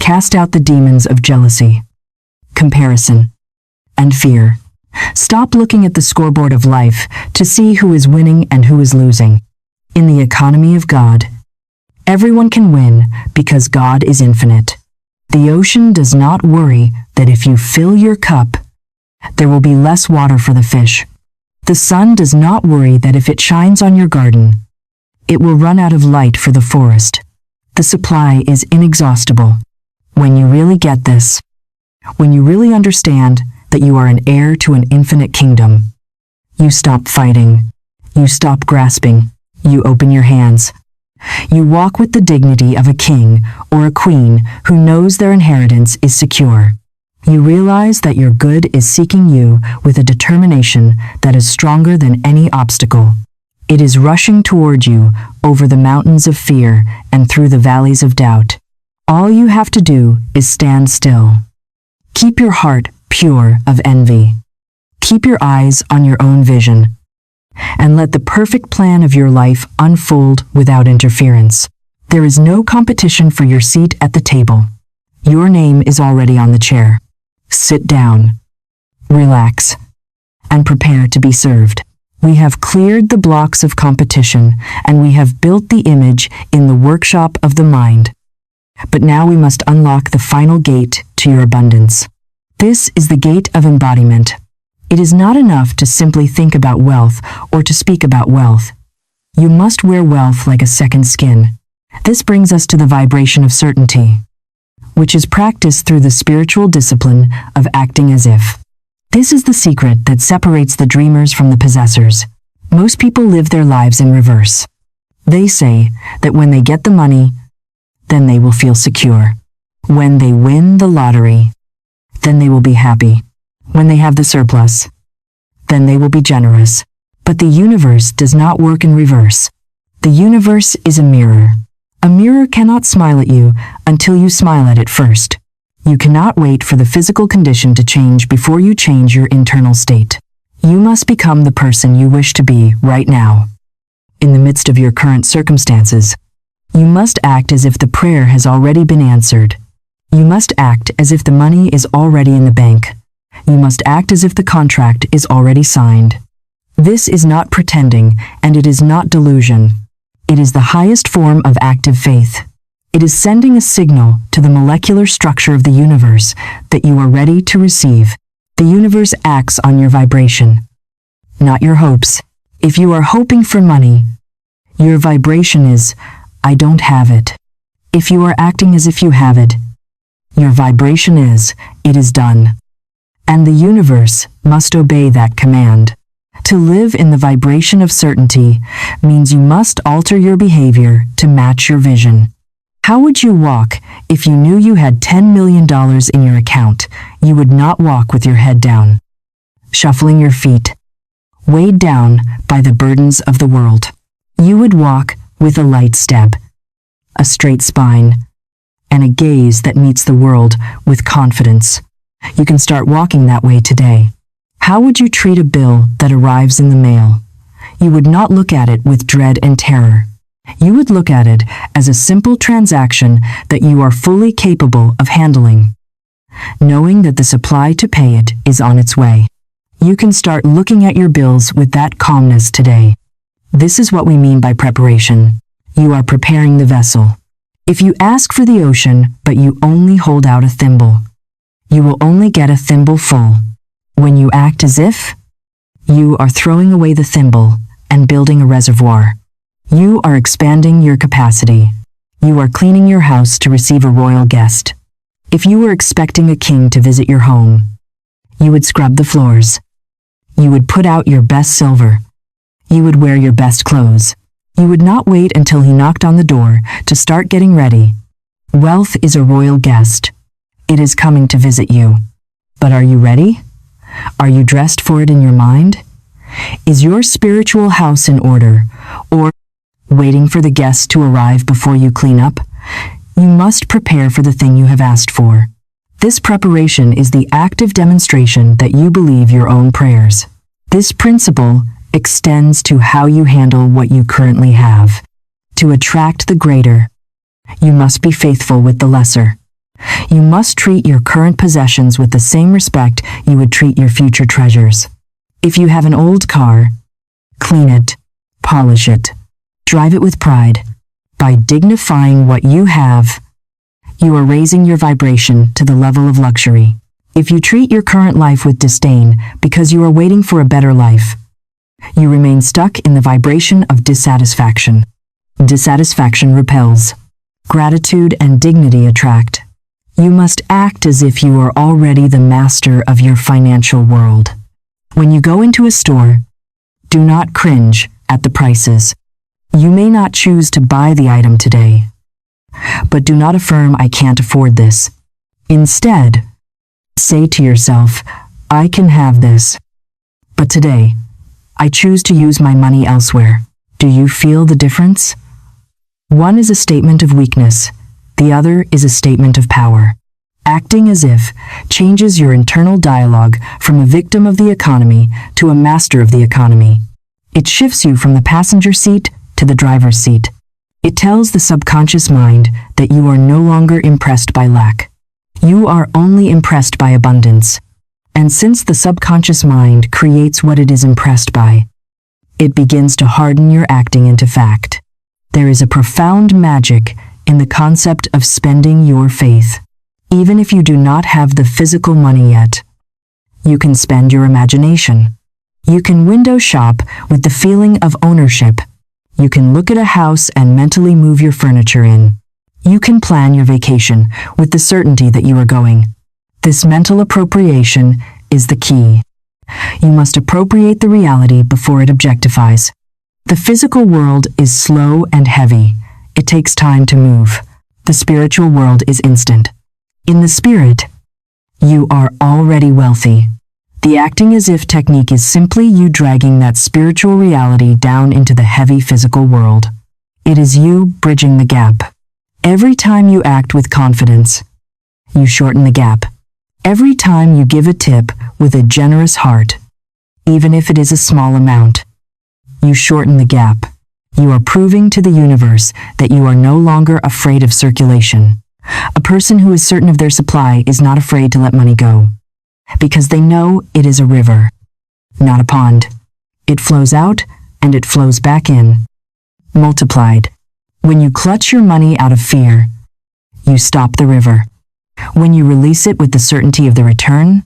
cast out the demons of jealousy, comparison, and fear. Stop looking at the scoreboard of life to see who is winning and who is losing. In the economy of God, everyone can win because God is infinite. The ocean does not worry that if you fill your cup, there will be less water for the fish. The sun does not worry that if it shines on your garden, it will run out of light for the forest. The supply is inexhaustible. When you really get this, when you really understand that you are an heir to an infinite kingdom, you stop fighting. You stop grasping. You open your hands. You walk with the dignity of a king or a queen who knows their inheritance is secure. You realize that your good is seeking you with a determination that is stronger than any obstacle. It is rushing toward you over the mountains of fear and through the valleys of doubt. All you have to do is stand still. Keep your heart pure of envy. Keep your eyes on your own vision, and let the perfect plan of your life unfold without interference. There is no competition for your seat at the table. Your name is already on the chair. Sit down, relax, and prepare to be served. We have cleared the blocks of competition, and we have built the image in the workshop of the mind. But now we must unlock the final gate to your abundance. This is the gate of embodiment. It is not enough to simply think about wealth or to speak about wealth. You must wear wealth like a second skin. This brings us to the vibration of certainty, which is practiced through the spiritual discipline of acting as if. This is the secret that separates the dreamers from the possessors. Most people live their lives in reverse. They say that when they get the money, then they will feel secure. When they win the lottery, then they will be happy. When they have the surplus, then they will be generous. But the universe does not work in reverse. The universe is a mirror. A mirror cannot smile at you until you smile at it first. You cannot wait for the physical condition to change before you change your internal state. You must become the person you wish to be right now. In the midst of your current circumstances, you must act as if the prayer has already been answered. You must act as if the money is already in the bank. You must act as if the contract is already signed. This is not pretending, and it is not delusion. It is the highest form of active faith. It is sending a signal to the molecular structure of the universe that you are ready to receive. The universe acts on your vibration, not your hopes. If you are hoping for money, your vibration is, I don't have it. If you are acting as if you have it, your vibration is, it is done. And the universe must obey that command. To live in the vibration of certainty means you must alter your behavior to match your vision. How would you walk if you knew you had $10 million in your account? You would not walk with your head down, shuffling your feet, weighed down by the burdens of the world. You would walk with a light step, a straight spine, and a gaze that meets the world with confidence. You can start walking that way today. How would you treat a bill that arrives in the mail? You would not look at it with dread and terror. You would look at it as a simple transaction that you are fully capable of handling, knowing that the supply to pay it is on its way. You can start looking at your bills with that calmness today. This is what we mean by preparation. You are preparing the vessel. If you ask for the ocean, but you only hold out a thimble, you will only get a thimble full. When you act as if, you are throwing away the thimble and building a reservoir. You are expanding your capacity. You are cleaning your house to receive a royal guest. If you were expecting a king to visit your home, you would scrub the floors. You would put out your best silver. You would wear your best clothes. You would not wait until he knocked on the door to start getting ready. Wealth is a royal guest. It is coming to visit you. But are you ready? Are you dressed for it in your mind? Is your spiritual house in order, or waiting for the guests to arrive before you clean up? You must prepare for the thing you have asked for. This preparation is the active demonstration that you believe your own prayers. This principle extends to how you handle what you currently have. To attract the greater, you must be faithful with the lesser. You must treat your current possessions with the same respect you would treat your future treasures. If you have an old car, clean it, polish it, drive it with pride. By dignifying what you have, you are raising your vibration to the level of luxury. If you treat your current life with disdain because you are waiting for a better life, you remain stuck in the vibration of dissatisfaction. Dissatisfaction repels. Gratitude and dignity attract. You must act as if you are already the master of your financial world. When you go into a store, do not cringe at the prices. You may not choose to buy the item today, but do not affirm I can't afford this. Instead, say to yourself, I can have this, but today, I choose to use my money elsewhere. Do you feel the difference? One is a statement of weakness, the other is a statement of power. Acting as if changes your internal dialogue from a victim of the economy to a master of the economy. It shifts you from the passenger seat to the driver's seat. It tells the subconscious mind that you are no longer impressed by lack. You are only impressed by abundance. And since the subconscious mind creates what it is impressed by, it begins to harden your acting into fact. There is a profound magic in the concept of spending your faith. Even if you do not have the physical money yet, you can spend your imagination. You can window shop with the feeling of ownership. You can look at a house and mentally move your furniture in. You can plan your vacation with the certainty that you are going. This mental appropriation is the key. You must appropriate the reality before it objectifies. The physical world is slow and heavy. It takes time to move. The spiritual world is instant. In the spirit, you are already wealthy. The acting as if technique is simply you dragging that spiritual reality down into the heavy physical world. It is you bridging the gap. Every time you act with confidence, you shorten the gap. Every time you give a tip with a generous heart, even if it is a small amount, you shorten the gap. You are proving to the universe that you are no longer afraid of circulation. A person who is certain of their supply is not afraid to let money go, because they know it is a river, not a pond. It flows out and it flows back in, multiplied. When you clutch your money out of fear, you stop the river. When you release it with the certainty of the return,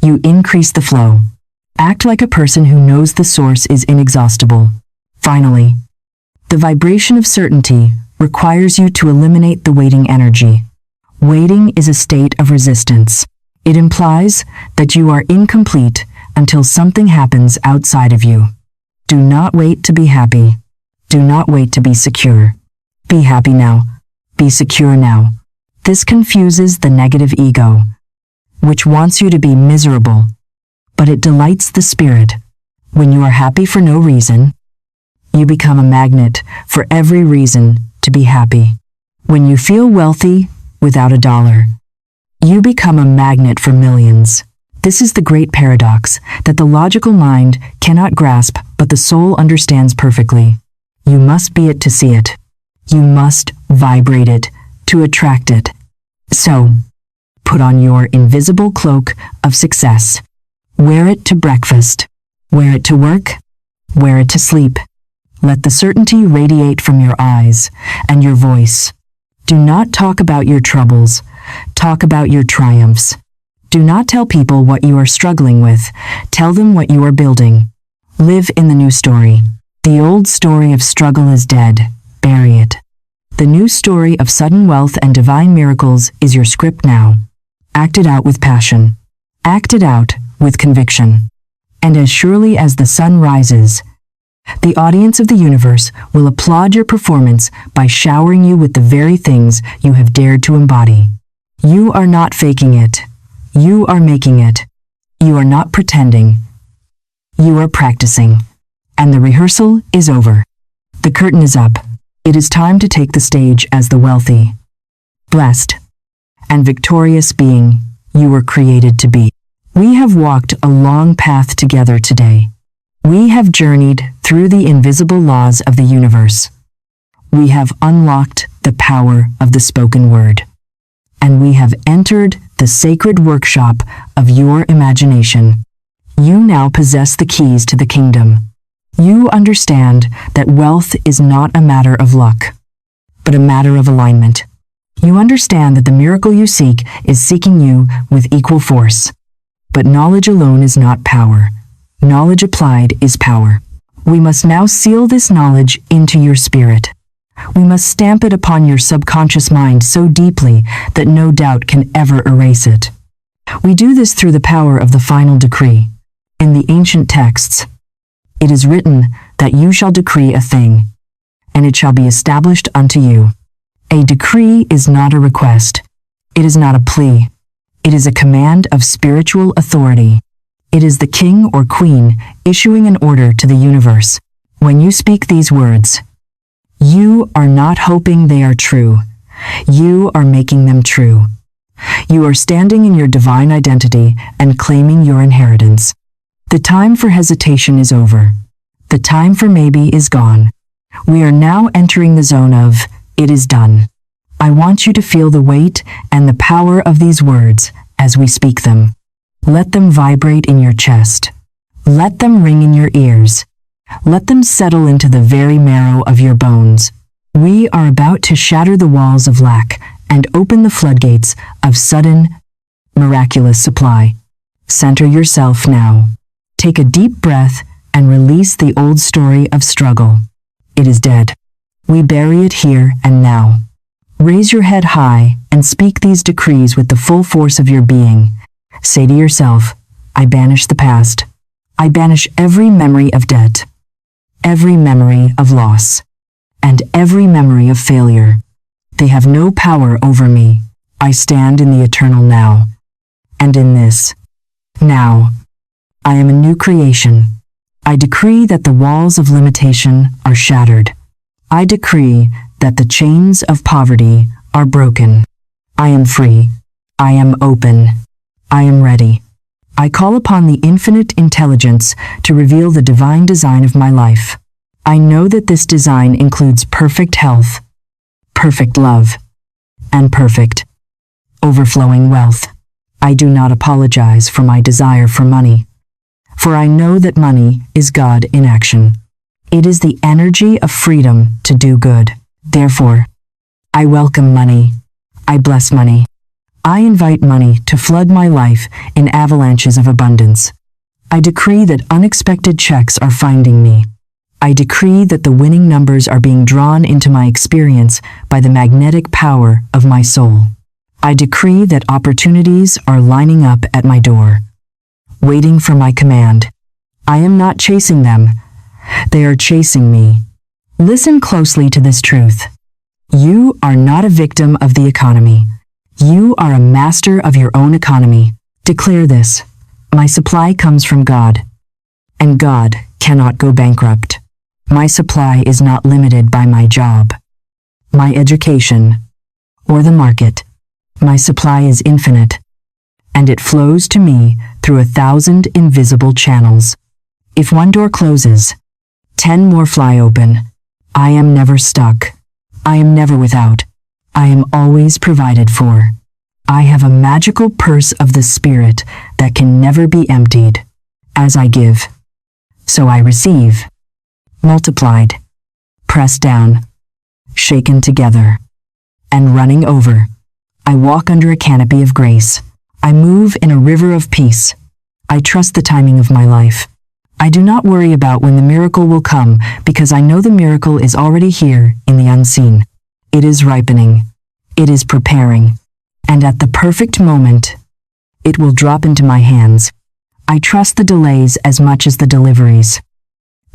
you increase the flow. Act like a person who knows the source is inexhaustible. Finally, the vibration of certainty requires you to eliminate the waiting energy. Waiting is a state of resistance. It implies that you are incomplete until something happens outside of you. Do not wait to be happy. Do not wait to be secure. Be happy now. Be secure now. This confuses the negative ego, which wants you to be miserable, but it delights the spirit. When you are happy for no reason, you become a magnet for every reason to be happy. When you feel wealthy without a dollar, you become a magnet for millions. This is the great paradox that the logical mind cannot grasp, but the soul understands perfectly. You must be it to see it. You must vibrate it to attract it. So, put on your invisible cloak of success. Wear it to breakfast. Wear it to work. Wear it to sleep. Let the certainty radiate from your eyes and your voice. Do not talk about your troubles. Talk about your triumphs. Do not tell people what you are struggling with. Tell them what you are building. Live in the new story. The old story of struggle is dead. Bury it. The new story of sudden wealth and divine miracles is your script now. Act it out with passion. Act it out with conviction. And as surely as the sun rises, the audience of the universe will applaud your performance by showering you with the very things you have dared to embody. You are not faking it. You are making it. You are not pretending. You are practicing. And the rehearsal is over. The curtain is up. It is time to take the stage as the wealthy, blessed, and victorious being you were created to be. We have walked a long path together today. We have journeyed through the invisible laws of the universe. We have unlocked the power of the spoken word. And we have entered the sacred workshop of your imagination. You now possess the keys to the kingdom. You understand that wealth is not a matter of luck, but a matter of alignment. You understand that the miracle you seek is seeking you with equal force. But knowledge alone is not power. Knowledge applied is power. We must now seal this knowledge into your spirit. We must stamp it upon your subconscious mind so deeply that no doubt can ever erase it. We do this through the power of the final decree. In the ancient texts, it is written that you shall decree a thing, and it shall be established unto you. A decree is not a request. It is not a plea. It is a command of spiritual authority. It is the king or queen issuing an order to the universe. When you speak these words, you are not hoping they are true. You are making them true. You are standing in your divine identity and claiming your inheritance. The time for hesitation is over. The time for maybe is gone. We are now entering the zone of, it is done. I want you to feel the weight and the power of these words as we speak them. Let them vibrate in your chest. Let them ring in your ears. Let them settle into the very marrow of your bones. We are about to shatter the walls of lack and open the floodgates of sudden, miraculous supply. Center yourself now. Take a deep breath and release the old story of struggle. It is dead. We bury it here and now. Raise your head high and speak these decrees with the full force of your being. Say to yourself, I banish the past. I banish every memory of debt, every memory of loss, and every memory of failure. They have no power over me. I stand in the eternal now. And in this, now, I am a new creation. I decree that the walls of limitation are shattered. I decree that the chains of poverty are broken. I am free. I am open. I am ready. I call upon the infinite intelligence to reveal the divine design of my life. I know that this design includes perfect health, perfect love, and perfect, overflowing wealth. I do not apologize for my desire for money, for I know that money is God in action. It is the energy of freedom to do good. Therefore, I welcome money. I bless money. I invite money to flood my life in avalanches of abundance. I decree that unexpected checks are finding me. I decree that the winning numbers are being drawn into my experience by the magnetic power of my soul. I decree that opportunities are lining up at my door, waiting for my command. I am not chasing them. They are chasing me. Listen closely to this truth. You are not a victim of the economy. You are a master of your own economy. Declare this. My supply comes from God, and God cannot go bankrupt. My supply is not limited by my job, my education, or the market. My supply is infinite, and it flows to me through 1,000 invisible channels. If one door closes, 10 more fly open. I am never stuck. I am never without. I am always provided for. I have a magical purse of the Spirit that can never be emptied. As I give, so I receive. Multiplied. pressed down, shaken together, and running over. I walk under a canopy of grace. I move in a river of peace. I trust the timing of my life. I do not worry about when the miracle will come because I know the miracle is already here in the unseen. It is ripening. It is preparing. And at the perfect moment, it will drop into my hands. I trust the delays as much as the deliveries,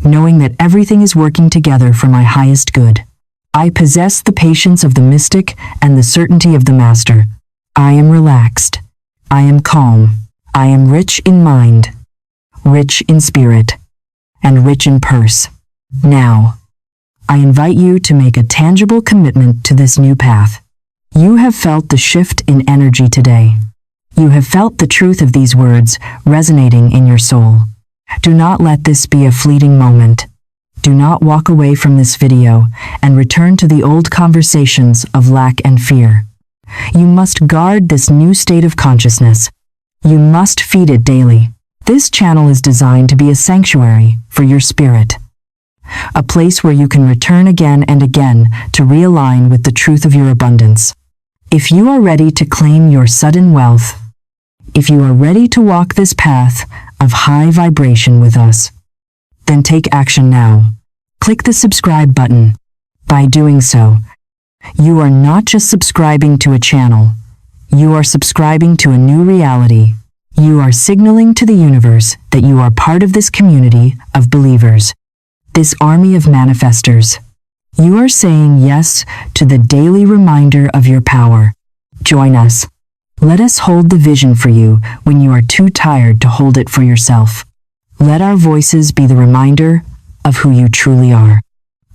knowing that everything is working together for my highest good. I possess the patience of the mystic and the certainty of the master. I am relaxed. I am calm. I am rich in mind, rich in spirit, and rich in purse. Now, I invite you to make a tangible commitment to this new path. You have felt the shift in energy today. You have felt the truth of these words resonating in your soul. Do not let this be a fleeting moment. Do not walk away from this video and return to the old conversations of lack and fear. You must guard this new state of consciousness. You must feed it daily. This channel is designed to be a sanctuary for your spirit, a place where you can return again and again to realign with the truth of your abundance. If you are ready to claim your sudden wealth, if you are ready to walk this path of high vibration with us, then take action now. Click the subscribe button. By doing so, you are not just subscribing to a channel, you are subscribing to a new reality. You are signaling to the universe that you are part of this community of believers, this army of manifestors. You are saying yes to the daily reminder of your power. Join us. Let us hold the vision for you when you are too tired to hold it for yourself. Let our voices be the reminder of who you truly are.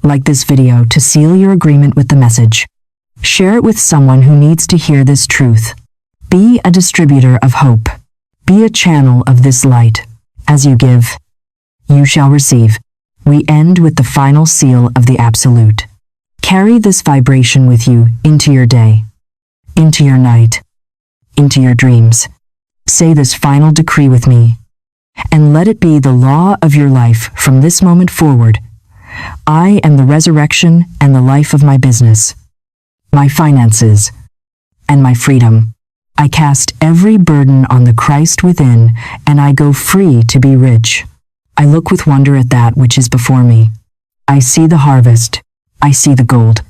Like this video to seal your agreement with the message. Share it with someone who needs to hear this truth. Be a distributor of hope. Be a channel of this light. As you give, you shall receive. We end with the final seal of the Absolute. Carry this vibration with you into your day, into your night, into your dreams. Say this final decree with me, and let it be the law of your life from this moment forward. I am the resurrection and the life of my business, my finances, and my freedom. I cast every burden on the Christ within, and I go free to be rich. I look with wonder at that which is before me. I see the harvest. I see the gold.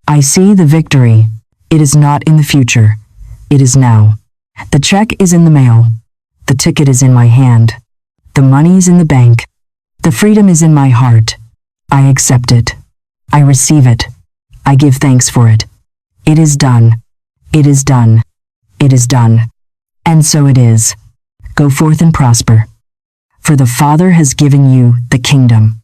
I see the victory. It is not in the future. It is now. The check is in the mail. The ticket is in my hand. The money is in the bank. The freedom is in my heart. I accept it. I receive it. I give thanks for it. It is done. It is done. It is done. And so it is. Go forth and prosper. For the Father has given you the kingdom.